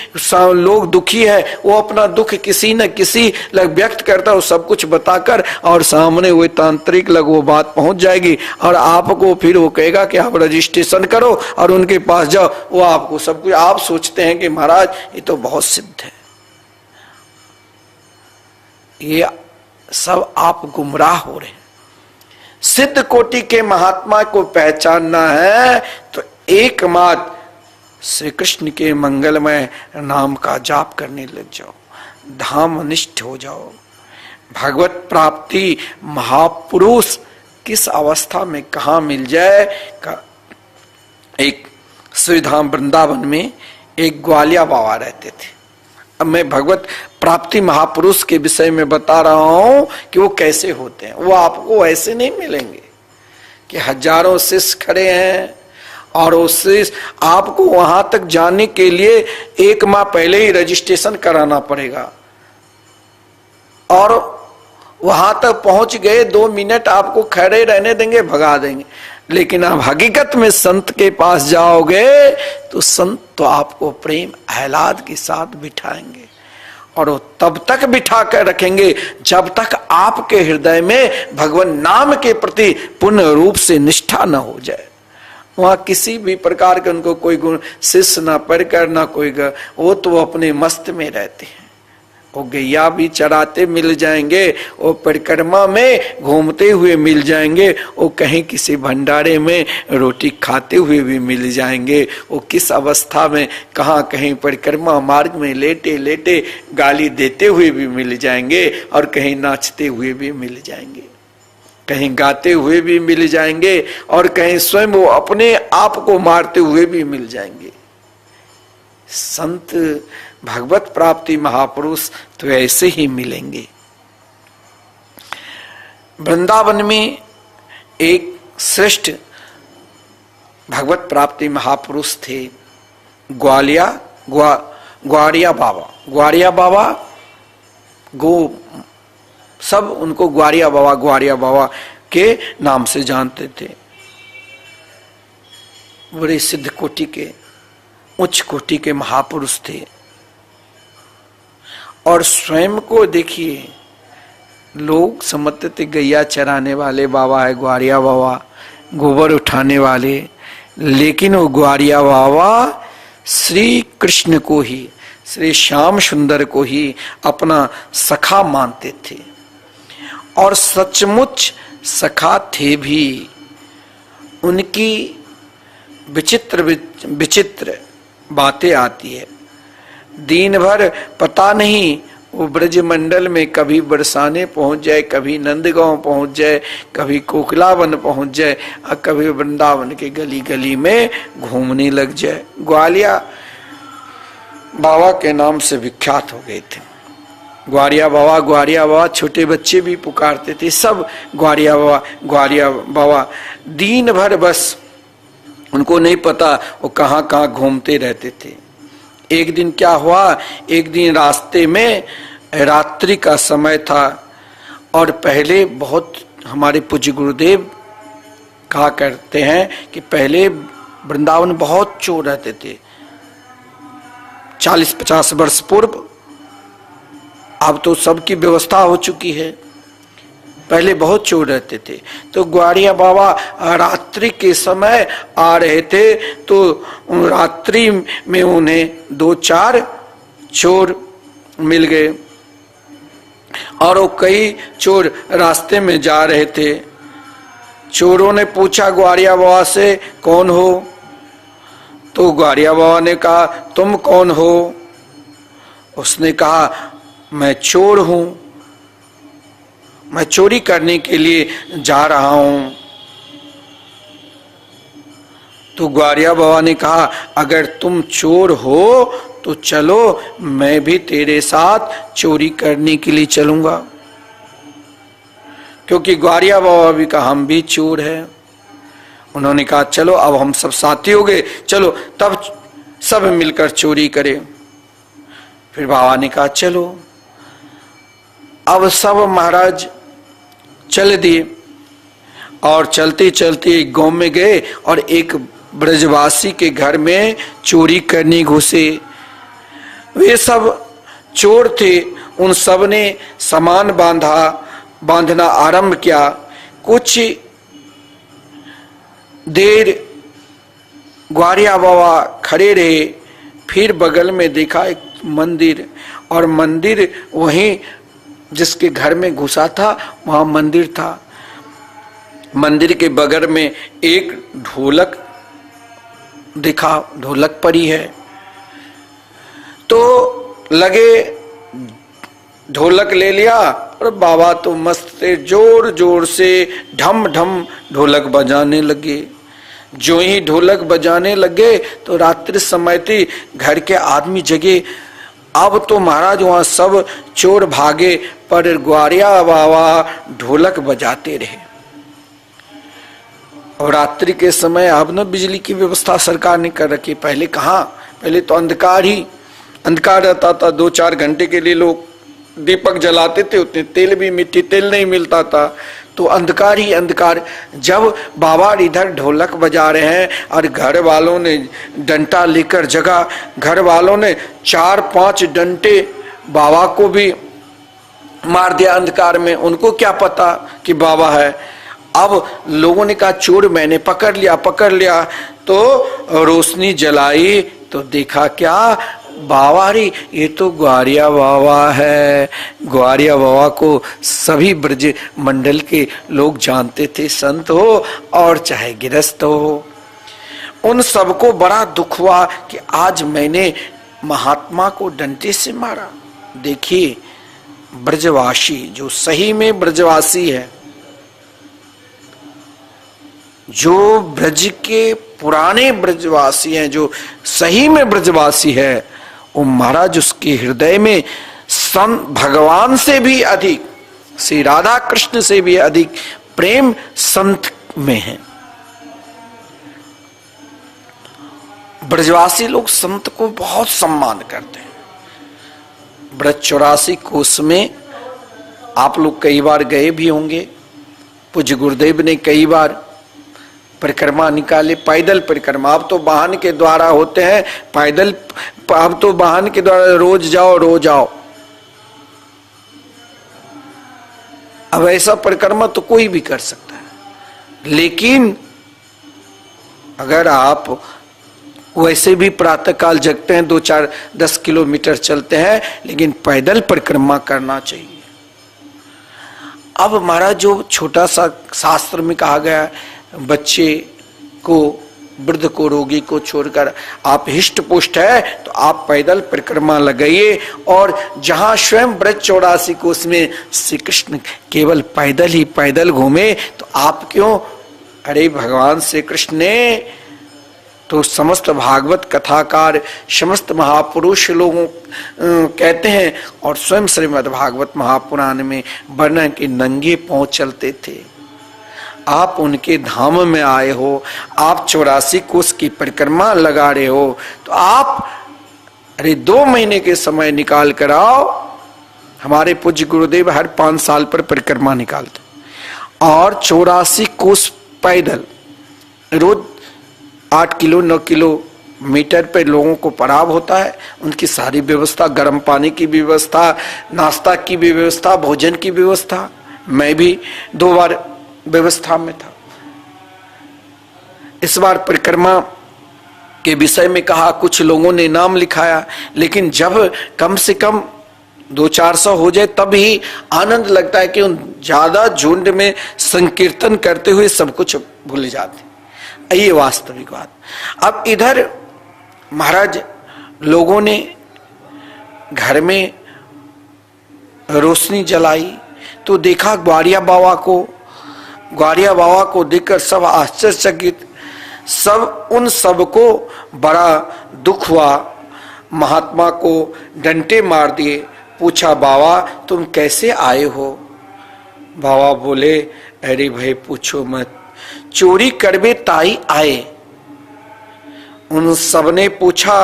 लोग दुखी है, वो अपना दुख किसी न किसी लग व्यक्त करता है, वो सब कुछ बताकर और सामने वो तांत्रिक लग वो बात पहुंच जाएगी और आपको फिर वो कहेगा कि आप रजिस्ट्रेशन करो और उनके पास जाओ, वो आपको सब कुछ। आप सोचते हैं कि महाराज ये तो बहुत सिद्ध है। ये सब आप गुमराह हो रहे हैं। सिद्ध कोटि के महात्मा को पहचानना है तो एकमात्र श्री कृष्ण के मंगलमय नाम का जाप करने लग जाओ, धाम अनिष्ठ हो जाओ। भगवत प्राप्ति महापुरुष किस अवस्था में कहा मिल जाए का। एक श्रीधाम वृंदावन में एक ग्वालिया बाबा रहते थे। अब मैं भगवत प्राप्ति महापुरुष के विषय में बता रहा हूं कि वो कैसे होते हैं। वो आपको ऐसे नहीं मिलेंगे कि हजारों शिष्य खड़े हैं और वो शिष्य आपको वहां तक जाने के लिए 1 माह पहले ही रजिस्ट्रेशन कराना पड़ेगा और वहां तक पहुंच गए 2 मिनट आपको खड़े रहने देंगे, भगा देंगे। लेकिन आप हकीकत में संत के पास जाओगे तो संत तो आपको प्रेम आह्लाद के साथ बिठाएंगे और वो तब तक बिठा कर रखेंगे जब तक आपके हृदय में भगवान नाम के प्रति पूर्ण रूप से निष्ठा न हो जाए। वहां किसी भी प्रकार के उनको कोई गुण शिष्य ना पढ़कर ना कोई वो तो अपने मस्त में रहते हैं। वो गैया भी चराते मिल जाएंगे, वो परिक्रमा में घूमते हुए मिल जाएंगे, वो कहीं किसी भंडारे में रोटी खाते हुए भी मिल जाएंगे। वो किस अवस्था में कहाँ कहीं परिक्रमा मार्ग में लेटे लेटे गाली देते हुए भी मिल जाएंगे और कहीं नाचते हुए भी मिल जाएंगे, कहीं गाते हुए भी मिल जाएंगे और कहीं स्वयं वो अपने आप को मारते हुए भी मिल जाएंगे। संत भगवत प्राप्ति महापुरुष तो ऐसे ही मिलेंगे। वृंदावन में एक श्रेष्ठ भगवत प्राप्ति महापुरुष थे, ग्वारिया बाबा। ग्वारिया बाबा सब उनको ग्वारिया बाबा के नाम से जानते थे। बड़े सिद्ध कोटि के उच्च कोटि के महापुरुष थे और स्वयं को देखिए लोग समझते थे गैया चराने वाले बाबा है ग्वारिया बाबा, गोबर उठाने वाले, लेकिन वो ग्वारिया बाबा श्री कृष्ण को ही, श्री श्याम सुंदर को ही अपना सखा मानते थे और सचमुच सखा थे भी। उनकी विचित्र विचित्र बातें आती है। दिन भर पता नहीं वो ब्रज मंडल में कभी बरसाने पहुंच जाए, कभी नंदगांव पहुंच जाए, कभी कोकिलावन पहुंच जाए और कभी वृंदावन के गली गली में घूमने लग जाए। ग्वालिया बाबा के नाम से विख्यात हो गए थे। ग्वारिया बाबा छोटे बच्चे भी पुकारते थे, सब ग्वारिया बाबा। दिन भर बस उनको नहीं पता वो कहाँ कहाँ घूमते रहते थे। एक दिन क्या हुआ, एक दिन रास्ते में रात्रि का समय था और पहले बहुत हमारे पूज्य गुरुदेव कहा करते हैं कि पहले वृंदावन बहुत चोर रहते थे 40-50 वर्ष पूर्व। अब तो सबकी व्यवस्था हो चुकी है, पहले बहुत चोर रहते थे। तो ग्वारिया बाबा रात्रि के समय आ रहे थे तो रात्रि में उन्हें 2-4 चोर मिल गए और वो कई चोर रास्ते में जा रहे थे। चोरों ने पूछा ग्वारिया बाबा से कौन हो, तो ग्वारिया बाबा ने कहा तुम कौन हो। उसने कहा मैं चोर हूं, मैं चोरी करने के लिए जा रहा हूं। तो ग्वारिया बाबा ने कहा, अगर तुम चोर हो तो चलो, मैं भी तेरे साथ चोरी करने के लिए चलूंगा। क्योंकि ग्वारिया बाबा भी कहा हम भी चोर हैं। उन्होंने कहा चलो अब हम सब साथी हो गए, चलो तब सब मिलकर चोरी करें। फिर बाबा ने कहा चलो। अब सब महाराज चल दिए और चलते चलते एक गांव में गए और एक ब्रजवासी के घर में चोरी करने घुसे। वे सब चोर थे, उन सब ने सामान बांधना आरंभ किया। कुछ देर ग्वारिया बाबा खड़े रहे, फिर बगल में देखा एक मंदिर, और मंदिर वहीं जिसके घर में घुसा था वहां मंदिर था। मंदिर के बगल में एक ढोलक दिखा, ढोलक पड़ी है। तो लगे ढोलक ले लिया और बाबा तो मस्त थे, जोर जोर से ढम ढम ढोलक बजाने लगे। जो ही ढोलक बजाने लगे तो रात्रि समय थी, घर के आदमी जगे। अब तो महाराज वहां सब चोर भागे, पर ग्वारिया बाबा ढोलक बजाते रहे। और रात्रि के समय अब न बिजली की व्यवस्था सरकार ने कर रखी। पहले कहाँ, पहले तो अंधकार रहता था। 2-4 घंटे के लिए लोग दीपक जलाते थे, उतने तेल भी मिट्टी तेल नहीं मिलता था, तो अंधकार ही अंधकार। जब बाबा इधर ढोलक बजा रहे हैं और घर वालों ने डंडा लेकर जगा, घर वालों ने 4-5 डंडे बाबा को भी मार दिया अंधकार में। उनको क्या पता कि बाबा है। अब लोगों ने कहा चोर मैंने पकड़ लिया। तो रोशनी जलाई तो देखा क्या, बाबा रे, ये तो ग्वारिया बाबा है। ग्वारिया बाबा को सभी ब्रज मंडल के लोग जानते थे, संत हो और चाहे गृहस्थ हो। उन सबको बड़ा दुख हुआ कि आज मैंने महात्मा को डंडे से मारा। देखिए ब्रजवासी, जो सही में ब्रजवासी है, जो ब्रज के पुराने ब्रजवासी हैं, जो सही में ब्रजवासी है, वो महाराज उसके हृदय में भगवान से भी अधिक, श्री राधा कृष्ण से भी अधिक प्रेम संत में है। ब्रजवासी लोग संत को बहुत सम्मान करते हैं। ब्रज 84 कोस में आप लोग कई बार गए भी होंगे। पूज्य गुरुदेव ने कई बार परिक्रमा निकाले, पैदल परिक्रमा। अब तो वाहन के द्वारा होते हैं, पैदल अब तो वाहन के द्वारा रोज आओ। अब ऐसा परिक्रमा तो कोई भी कर सकता है, लेकिन अगर आप वैसे भी प्रातः काल जगते हैं, 2-4-10 किलोमीटर चलते हैं, लेकिन पैदल परिक्रमा करना चाहिए। अब महाराज जो छोटा सा शास्त्र में कहा गया, बच्चे को, वृद्ध को, रोगी को छोड़कर आप हिष्ट पुष्ट है तो आप पैदल परिक्रमा लगाइए। और जहां स्वयं ब्रज 84 कोस में श्री कृष्ण केवल पैदल घूमे, तो आप क्यों? अरे भगवान श्री कृष्ण ने तो समस्त भागवत कथाकार, समस्त महापुरुष लोगों कहते हैं, और स्वयं श्रीमद् भागवत महापुराण में वर्णन के नंगे पांव चलते थे। आप उनके धाम में आए हो, आप 84 कोस की परिक्रमा लगा रहे हो, तो आप अरे 2 महीने के समय निकाल कर आओ। हमारे पूज्य गुरुदेव हर 5 साल पर परिक्रमा निकालते, और 84 कोस पैदल, रोज 8 किलो 9 किलोमीटर पे लोगों को पड़ाव होता है। उनकी सारी व्यवस्था, गर्म पानी की व्यवस्था, नाश्ता की व्यवस्था, भोजन की व्यवस्था, मैं भी 2 बार व्यवस्था में था। इस बार परिक्रमा के विषय में कहा, कुछ लोगों ने नाम लिखाया, लेकिन जब कम से कम 200-400 हो जाए तब ही आनंद लगता है कि उन ज्यादा झुंड में संकीर्तन करते हुए सब कुछ भूल जाते। ये वास्तविक बात। अब इधर महाराज लोगों ने घर में रोशनी जलाई तो देखा ग्वारिया बाबा को देखकर सब आश्चर्यचकित। सब उन सबको बड़ा दुख हुआ। महात्मा को डंटे मार दिए। पूछा, बाबा तुम कैसे आए हो? बाबा बोले, अरे भाई पूछो मत, चोरी करबे ताई आए। उन सबने पूछा,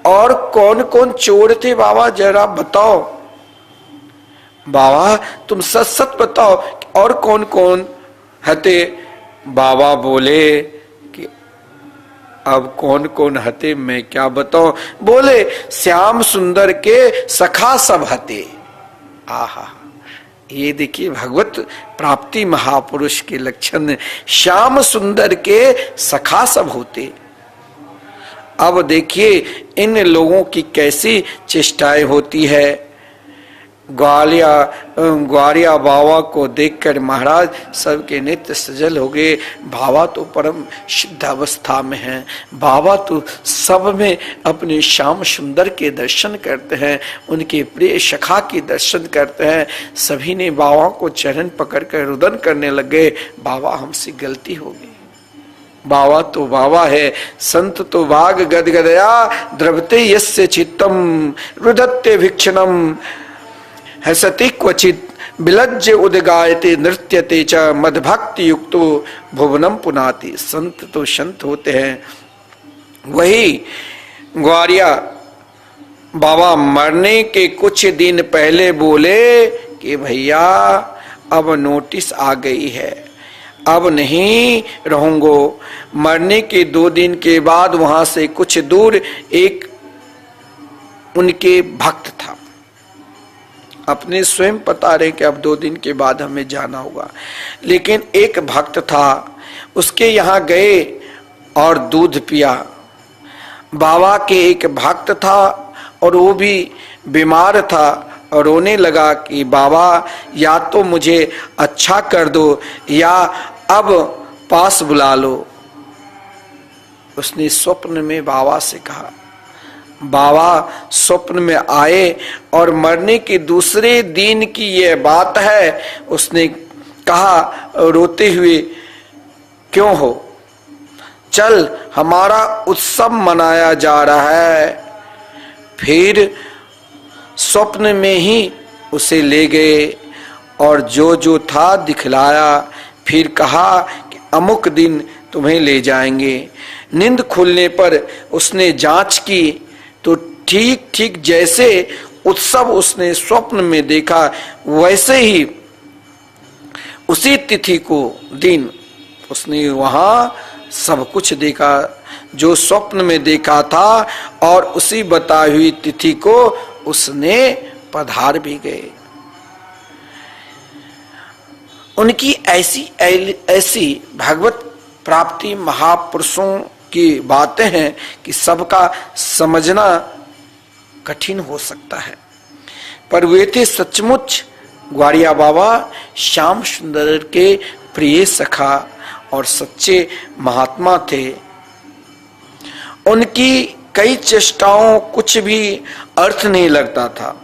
और कौन कौन चोर थे बाबा, जरा बताओ। बाबा तुम सच सच बताओ, और कौन कौन हते? बाबा बोले कि अब कौन कौन हते मैं क्या बताऊं। बोले, श्याम सुंदर के सखा सब हते। आहा, ये देखिए भगवत प्राप्ति महापुरुष के लक्षण, श्याम सुंदर के सखा सब होते। अब देखिए इन लोगों की कैसी चेष्टाएं होती है। ग्वालिया बाबा को देखकर महाराज सबके नित्य सजल हो गए। बाबा तो परम सिद्ध अवस्था में हैं, बाबा तो सब में अपने श्याम सुंदर के दर्शन करते हैं, उनके प्रिय सखा के दर्शन करते हैं। सभी ने बाबा को चरण पकड़कर रुदन करने लगे, बाबा हमसे गलती हो गई। बाबा तो बाबा है, संत तो वाग गदगदया द्रवते यस्य चित्तम रुदत्ते भिक्षणम हसति क्वचित विलज्ज उदगायते नृत्यते च मदभक्ति युक्तो भुवनम पुनाति। संत तो संत होते हैं। वही ग्वारिया बाबा मरने के कुछ दिन पहले बोले कि भैया अब नोटिस आ गई है, अब नहीं रहूंगो। मरने के 2 दिन के बाद वहां से कुछ दूर एक उनके भक्त था। अपने स्वयं पता रहे कि अब 2 दिन के बाद हमें जाना होगा, लेकिन एक भक्त था, उसके यहाँ गए और दूध पिया। बाबा के एक भक्त था और वो भी बीमार था और रोने लगा कि बाबा या तो मुझे अच्छा कर दो या अब पास बुला लो। उसने स्वप्न में बाबा से कहा। बाबा स्वप्न में आए और मरने के दूसरे दिन की यह बात है। उसने कहा रोते हुए, क्यों हो? चल हमारा उत्सव मनाया जा रहा है। फिर स्वप्न में ही उसे ले गए और जो जो था दिखलाया। फिर कहा कि अमुक दिन तुम्हें ले जाएंगे। नींद खुलने पर उसने जांच की तो ठीक ठीक जैसे उत्सव उसने स्वप्न में देखा वैसे ही उसी तिथि को दिन उसने वहां सब कुछ देखा जो स्वप्न में देखा था, और उसी बताई हुई तिथि को उसने पधार भी गए। उनकी ऐसी भगवत प्राप्ति महापुरुषों की बातें हैं कि सबका समझना कठिन हो सकता है, पर वे थे सचमुच ग्वारिया बाबा श्याम सुंदर के प्रिय सखा और सच्चे महात्मा थे। उनकी कई चेष्टाओं कुछ भी अर्थ नहीं लगता था।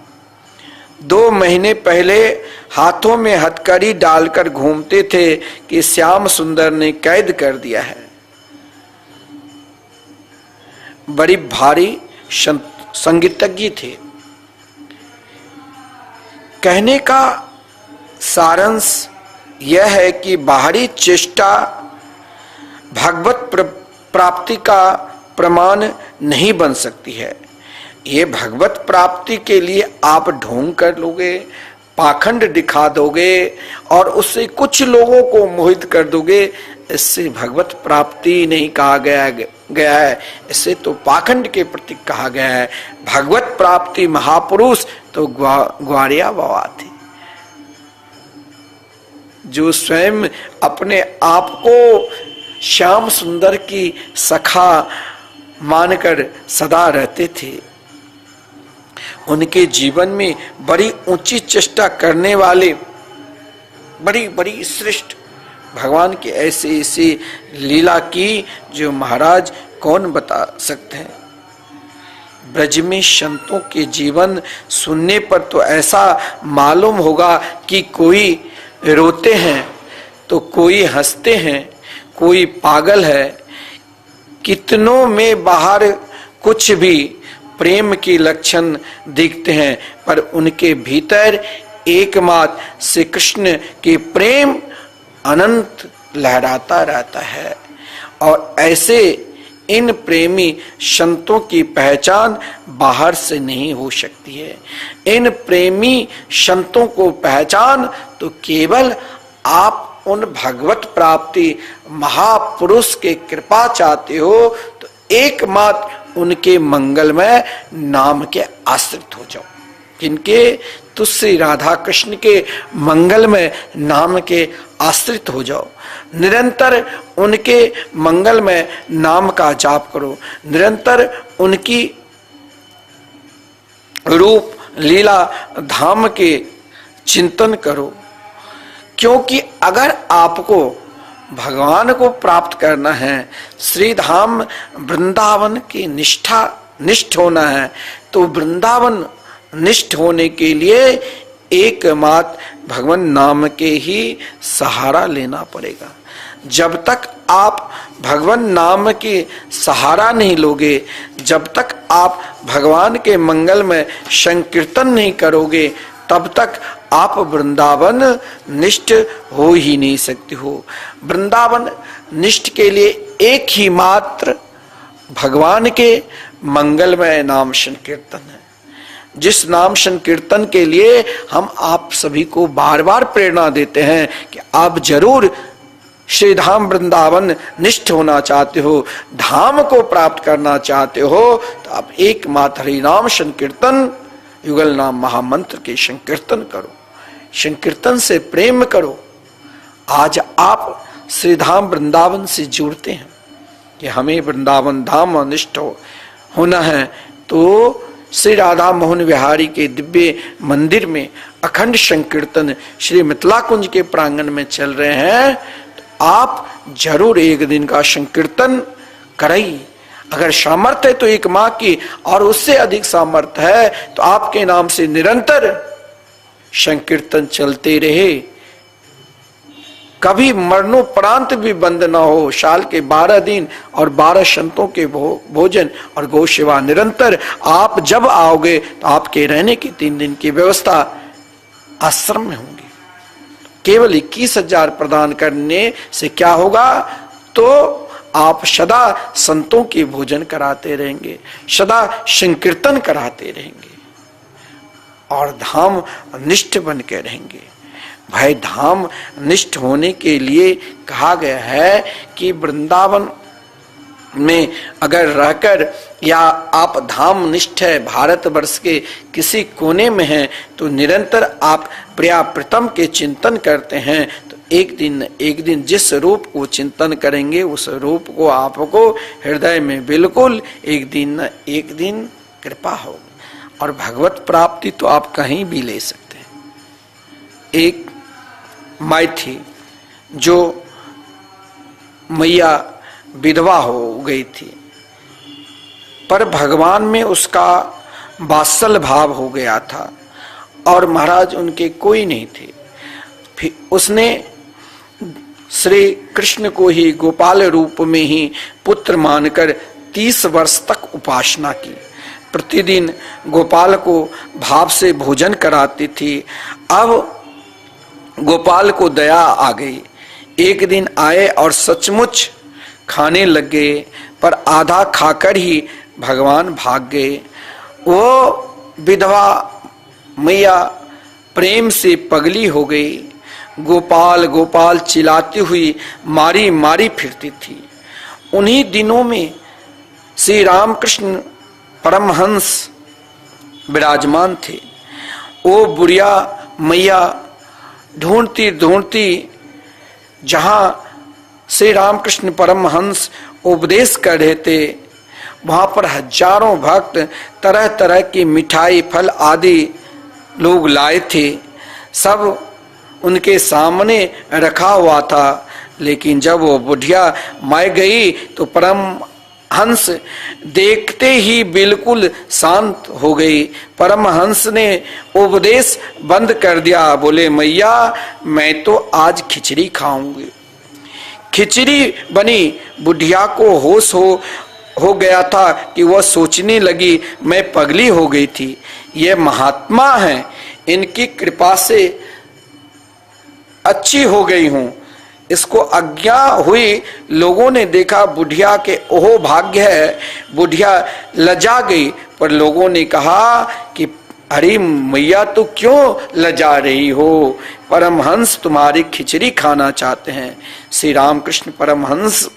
2 महीने पहले हाथों में हथकड़ी डालकर घूमते थे कि श्याम सुंदर ने कैद कर दिया है। बड़ी भारी संगीतज्ञ थे। कहने का सारांश यह है कि बाहरी चेष्टा भगवत प्राप्ति का प्रमाण नहीं बन सकती है। ये भगवत प्राप्ति के लिए आप ढोंग कर लोगे, पाखंड दिखा दोगे और उससे कुछ लोगों को मोहित कर दोगे, इससे भगवत प्राप्ति नहीं कहा गया है, इससे तो पाखंड के प्रतीक कहा गया है। भगवत प्राप्ति महापुरुष तो ग्वारिया बाबा थे, जो स्वयं अपने आप को श्याम सुंदर की सखा मानकर सदा रहते थे। उनके जीवन में बड़ी ऊंची चेष्टा करने वाले बड़ी बड़ी श्रेष्ठ भगवान की ऐसी ऐसी लीला की जो महाराज कौन बता सकते हैं। ब्रज में संतों के जीवन सुनने पर तो ऐसा मालूम होगा कि कोई रोते हैं तो कोई हंसते हैं, कोई पागल है, कितनों में बाहर कुछ भी प्रेम के लक्षण दिखते हैं, पर उनके भीतर एकमात्र श्री कृष्ण के प्रेम अनंत लहराता रहता है। और ऐसे इन प्रेमी संतों की पहचान बाहर से नहीं हो सकती है। इन प्रेमी संतों को पहचान तो केवल आप उन भगवत प्राप्ति महापुरुष के कृपा चाहते हो तो एकमात्र उनके मंगलमय नाम के आश्रित हो जाओ। किनके? तो श्री राधा कृष्ण के मंगलमय नाम के आश्रित हो जाओ। निरंतर उनके मंगलमय नाम का जाप करो, निरंतर उनकी रूप लीला धाम के चिंतन करो। क्योंकि अगर आपको भगवान को प्राप्त करना है, श्री धाम वृंदावन की निष्ठ होना है, तो वृंदावन निष्ठ होने के लिए एकमात्र भगवान नाम के ही सहारा लेना पड़ेगा। जब तक आप भगवान नाम के सहारा नहीं लोगे, जब तक आप भगवान के मंगल में संकीर्तन नहीं करोगे, तब तक आप वृंदावन निष्ठ हो ही नहीं सकते हो। वृंदावन निष्ठ के लिए एक ही मात्र भगवान के मंगलमय नाम संकीर्तन है, जिस नाम संकीर्तन के लिए हम आप सभी को बार बार प्रेरणा देते हैं कि आप जरूर श्री धाम वृंदावन निष्ठ होना चाहते हो, धाम को प्राप्त करना चाहते हो, तो आप एकमात्र हरि नाम संकीर्तन युगल नाम महामंत्र के संकीर्तन करो, संकीर्तन से प्रेम करो। आज आप श्री धाम वृंदावन से जुड़ते हैं कि हमें वृंदावन धाम निष्ठ होना है, तो श्री राधा मोहन विहारी के दिव्य मंदिर में अखंड संकीर्तन श्री मिथिला कुंज के प्रांगण में चल रहे हैं, तो आप जरूर एक दिन का संकीर्तन कराइए। अगर सामर्थ्य है तो एक माह की, और उससे अधिक सामर्थ्य है तो आपके नाम से निरंतर संकीर्तन चलते रहे, कभी मरणोपरांत भी बंद ना हो। साल के 12 दिन और 12 संतों के भोजन और गौ सेवा निरंतर। आप जब आओगे तो आपके रहने की 3 दिन की व्यवस्था आश्रम में होंगी। केवल 21,000 प्रदान करने से क्या होगा, तो आप सदा संतों के भोजन कराते रहेंगे, सदा संकीर्तन कराते रहेंगे और धाम निष्ठ बन के रहेंगे। भाई, धाम निष्ठ होने के लिए कहा गया है कि वृंदावन में अगर रहकर या आप धाम निष्ठ है, भारतवर्ष के किसी कोने में हैं, तो निरंतर आप प्रिया प्रीतम के चिंतन करते हैं, तो एक दिन जिस रूप को चिंतन करेंगे उस रूप को आपको हृदय में बिल्कुल एक दिन कृपा होगी। और भगवत प्राप्ति तो आप कहीं भी ले सकते हैं। एक माई थी जो मैया विधवा हो गई थी, पर भगवान में उसका वात्सल भाव हो गया था और महाराज उनके कोई नहीं थे। फिर उसने श्री कृष्ण को ही गोपाल रूप में ही पुत्र मानकर 30 वर्ष तक उपासना की। प्रतिदिन गोपाल को भाव से भोजन कराती थी। अब गोपाल को दया आ गई। एक दिन आए और सचमुच खाने लग गए, पर आधा खाकर ही भगवान भाग गए। वो विधवा मैया प्रेम से पगली हो गई। गोपाल गोपाल चिल्लाती हुई मारी मारी फिरती थी। उन्हीं दिनों में श्री रामकृष्ण परमहंस विराजमान थे। वो बुढ़िया मैया ढूंढती ढूंढती जहां श्री रामकृष्ण परमहंस उपदेश कर रहे थे, वहां पर हजारों भक्त तरह तरह की मिठाई फल आदि लोग लाए थे। सब उनके सामने रखा हुआ था, लेकिन जब वो बुढ़िया माय गई तो परमहंस देखते ही बिल्कुल शांत हो गई। परमहंस ने उपदेश बंद कर दिया। बोले, मैया मैं तो आज खिचड़ी खाऊंगी। खिचड़ी बनी। बुढ़िया को होश हो गया था कि वह सोचने लगी, मैं पगली हो गई थी। ये महात्मा हैं, इनकी कृपा से अच्छी हो गई हूं। इसको आज्ञा हुई। लोगों ने देखा बुढ़िया के ओहो भाग्य है। बुढ़िया लजा गई, पर लोगों ने कहा कि अरे मैया तो क्यों लजा रही हो, परमहंस तुम्हारी खिचड़ी खाना चाहते हैं। श्री रामकृष्ण परमहंस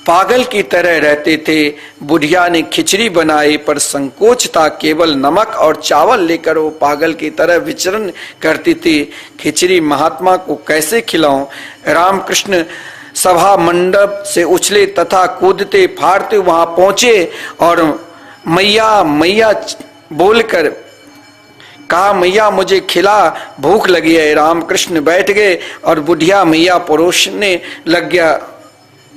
पागल की तरह रहते थे। बुढ़िया ने खिचड़ी बनाई, पर संकोच था। केवल नमक और चावल लेकर वो पागल की तरह विचरण करती थी। खिचड़ी महात्मा को कैसे खिलाऊं? रामकृष्ण सभा मंडप से उछले तथा कूदते फाड़ते वहां पहुंचे और मैया मैया बोलकर कहा, मैया मुझे खिला, भूख लगी है। रामकृष्ण बैठ गए और बुढ़िया मैया परोसने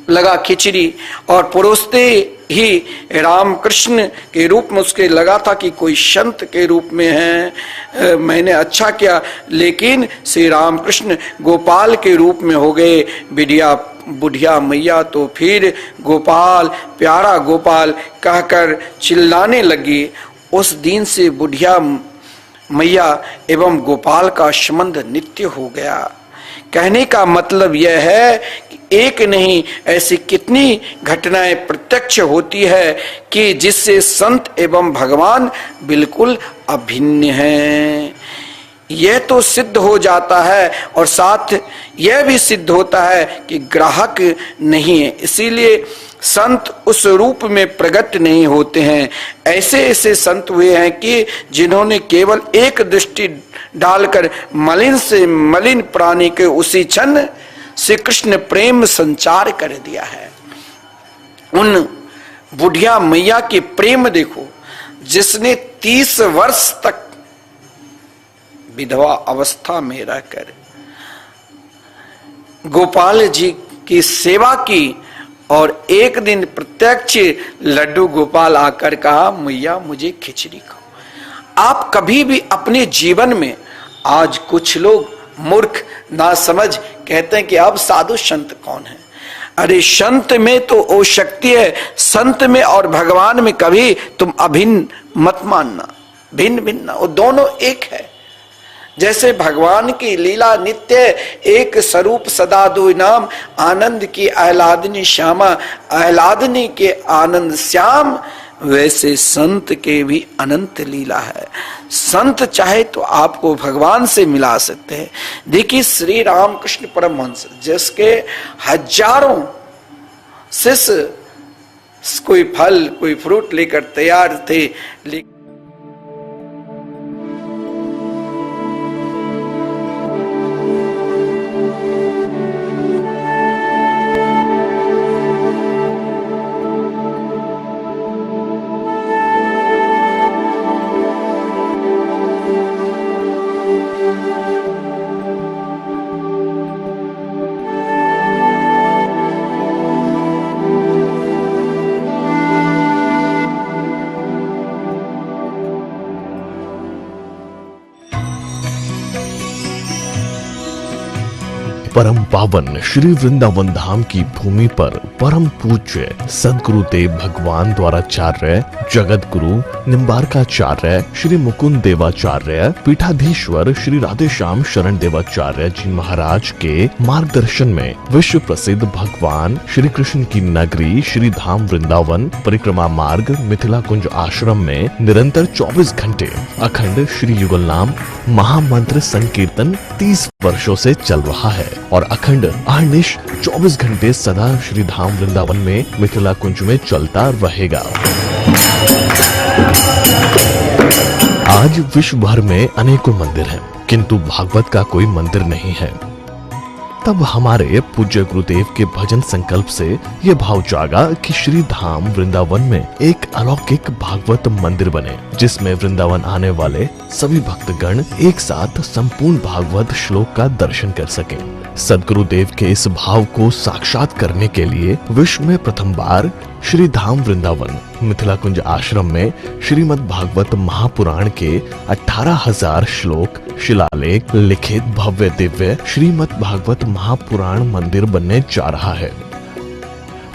लगा खिचड़ी, और परोसते ही रामकृष्ण के रूप में उसके लगा था कि कोई संत के रूप में है। मैंने अच्छा किया, लेकिन श्री रामकृष्ण गोपाल के रूप में हो गए। बुढ़िया मैया तो फिर गोपाल, प्यारा गोपाल कहकर चिल्लाने लगी। उस दिन से बुढ़िया मैया एवं गोपाल का संबंध नित्य हो गया। कहने का मतलब यह है कि एक नहीं, ऐसी कितनी घटनाएं प्रत्यक्ष होती है कि जिससे संत एवं भगवान बिल्कुल अभिन्न हैं। यह तो सिद्ध हो जाता है और साथ यह भी सिद्ध होता है कि ग्राहक नहीं है, इसीलिए संत उस रूप में प्रकट नहीं होते हैं। ऐसे ऐसे संत हुए हैं कि जिन्होंने केवल एक दृष्टि डालकर मलिन से मलिन प्राणी के उसी क्षण श्री कृष्ण प्रेम संचार कर दिया है। उन बुढ़िया मैया के प्रेम देखो, जिसने 30 वर्ष तक विधवा अवस्था में रहकर गोपाल जी की सेवा की, और एक दिन प्रत्यक्ष लड्डू गोपाल आकर कहा, मैया मुझे खिचड़ी खाओ। आप कभी भी अपने जीवन में, आज कुछ लोग मूर्ख ना समझ कहते हैं कि अब साधु संत कौन है। अरे संत में तो वो शक्ति है, संत में और भगवान में कभी तुम अभिन्न मत मानना, भिन्न भिन्न, वो दोनों एक है। जैसे भगवान की लीला नित्य, एक स्वरूप सदा दो नाम, आनंद की आह्लादनी श्यामा, आह्लादनी के आनंद श्याम, वैसे संत के भी अनंत लीला है। संत चाहे तो आपको भगवान से मिला सकते हैं। देखिए श्री रामकृष्ण परमहंस, जिसके हजारों शिष्य कोई फल कोई फ्रूट लेकर तैयार थे, लेकिन
परम पावन श्री वृंदावन धाम की भूमि पर परम पूज्य सदगुरुदेव भगवान द्वाराचार्य जगत गुरु निम्बारकाचार्य श्री मुकुंद देवाचार्य पीठाधीश्वर श्री राधेश्याम शरण देवाचार्य जी महाराज के मार्गदर्शन में विश्व प्रसिद्ध भगवान श्री कृष्ण की नगरी श्री धाम वृंदावन परिक्रमा मार्ग मिथिला कुंज आश्रम में निरंतर 24 घंटे अखंड श्री युगल नाम महामंत्र संकीर्तन 30 वर्षों से चल रहा है और अखंड अहर्निश 24 घंटे सदा श्री धाम वृंदावन में मिथिला कुंज में चलता रहेगा। आज विश्व भर में अनेकों मंदिर हैं, किंतु भागवत का कोई मंदिर नहीं है। तब हमारे पूज्य गुरुदेव के भजन संकल्प से ये भाव जागा कि श्री धाम वृंदावन में एक अलौकिक भागवत मंदिर बने, जिसमें वृंदावन आने वाले सभी भक्तगण एक साथ संपूर्ण भागवत श्लोक का दर्शन कर सकें। सदगुरुदेव के इस भाव को साक्षात करने के लिए विश्व में प्रथम बार श्री धाम वृंदावन मिथिला कुंज आश्रम में श्रीमद् भागवत महापुराण के 18,000 श्लोक शिलालेख लिखित भव्य दिव्य श्रीमद् भागवत महापुराण मंदिर बनने जा रहा है।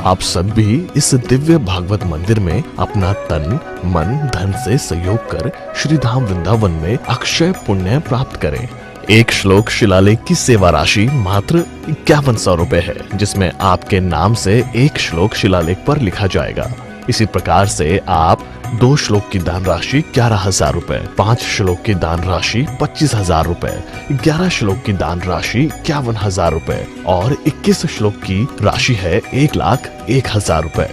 आप सब भी इस दिव्य भागवत मंदिर में अपना तन मन धन से सहयोग कर श्री धाम वृंदावन में अक्षय पुण्य प्राप्त करें। एक श्लोक शिलालेख की सेवा राशि मात्र 5100 रुपए है, जिसमें आपके नाम से एक श्लोक शिलालेख पर लिखा जाएगा। इसी प्रकार से आप 2 श्लोक की दान राशि 11,000 रुपए, 5 श्लोक की दान राशि 25,000 रुपए, 11 श्लोक की दान राशि 51,000 रुपए और 21 श्लोक की राशि है 1,01,000 रुपए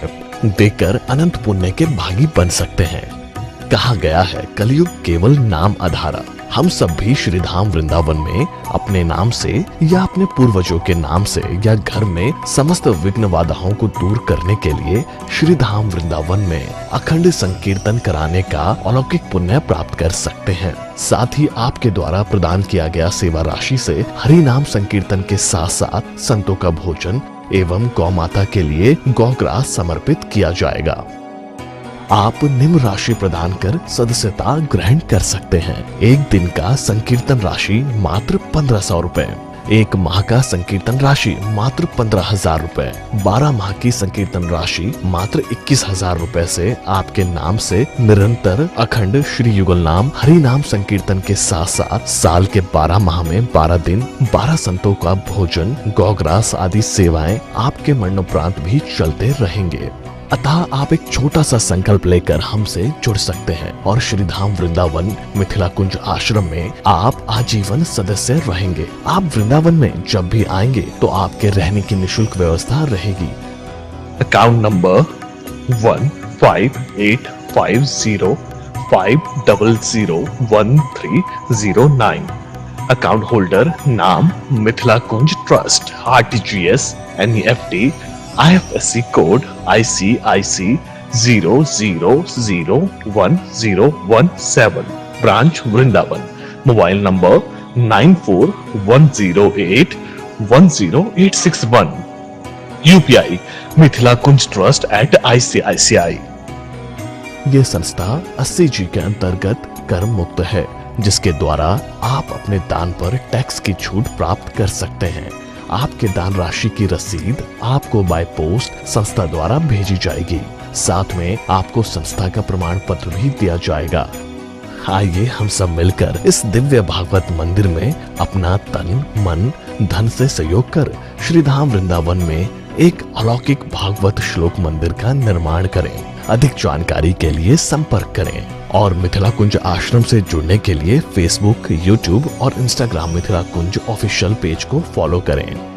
देकर अनंत पुण्य के भागी बन सकते हैं। कहा गया है कलयुग केवल नाम आधारा। हम सब भी श्री धाम वृंदावन में अपने नाम से या अपने पूर्वजों के नाम से या घर में समस्त विघ्न बाधाओं को दूर करने के लिए श्री धाम वृंदावन में अखंड संकीर्तन कराने का अलौकिक पुण्य प्राप्त कर सकते हैं। साथ ही आपके द्वारा प्रदान किया गया सेवा राशि से हरि नाम संकीर्तन के साथ साथ संतों का भोजन एवं गौ माता के लिए गौग्रास समर्पित किया जाएगा। आप निम्न राशि प्रदान कर सदस्यता ग्रहण कर सकते हैं। एक दिन का संकीर्तन राशि मात्र 1,500 रुपए, एक माह का संकीर्तन राशि मात्र 15,000 रुपए, 12 माह की संकीर्तन राशि मात्र 21,000 रुपए से आपके नाम से निरंतर अखंड श्री युगल नाम हरि नाम संकीर्तन के साथ साथ साल के 12 माह में 12 दिन 12 संतों का भोजन गौग्रास आदि सेवाएं आपके मरणोपरांत भी चलते रहेंगे। अतः आप एक छोटा सा संकल्प लेकर हमसे जुड़ सकते हैं और श्री धाम वृंदावन मिथिला कुंज आश्रम में आप आजीवन सदस्य रहेंगे। आप वृंदावन में जब भी आएंगे तो आपके रहने की निशुल्क व्यवस्था रहेगी।
Account number 158505001309। अकाउंट होल्डर नाम Mithila Kunj trust, RTGS, NEFT, IFSC code ICIC 00010017, branch Vrindavan, mobile number 9410810861, UPI Mithila Kunj trust @ICICI।
ये संस्था 80G के अंतर्गत कर मुक्त है, जिसके द्वारा आप अपने दान पर टैक्स की छूट प्राप्त कर सकते हैं। आपके दान राशि की रसीद आपको बाय पोस्ट संस्था द्वारा भेजी जाएगी। साथ में आपको संस्था का प्रमाण पत्र भी दिया जाएगा। आइए हम सब मिलकर इस दिव्य भागवत मंदिर में अपना तन मन धन से सहयोग कर श्री धाम वृंदावन में एक अलौकिक भागवत श्लोक मंदिर का निर्माण करें। अधिक जानकारी के लिए संपर्क करें और मिथिला कुंज आश्रम से जुड़ने के लिए फेसबुक, यूट्यूब और इंस्टाग्राम मिथिला कुंज ऑफिशियल पेज को फॉलो करें।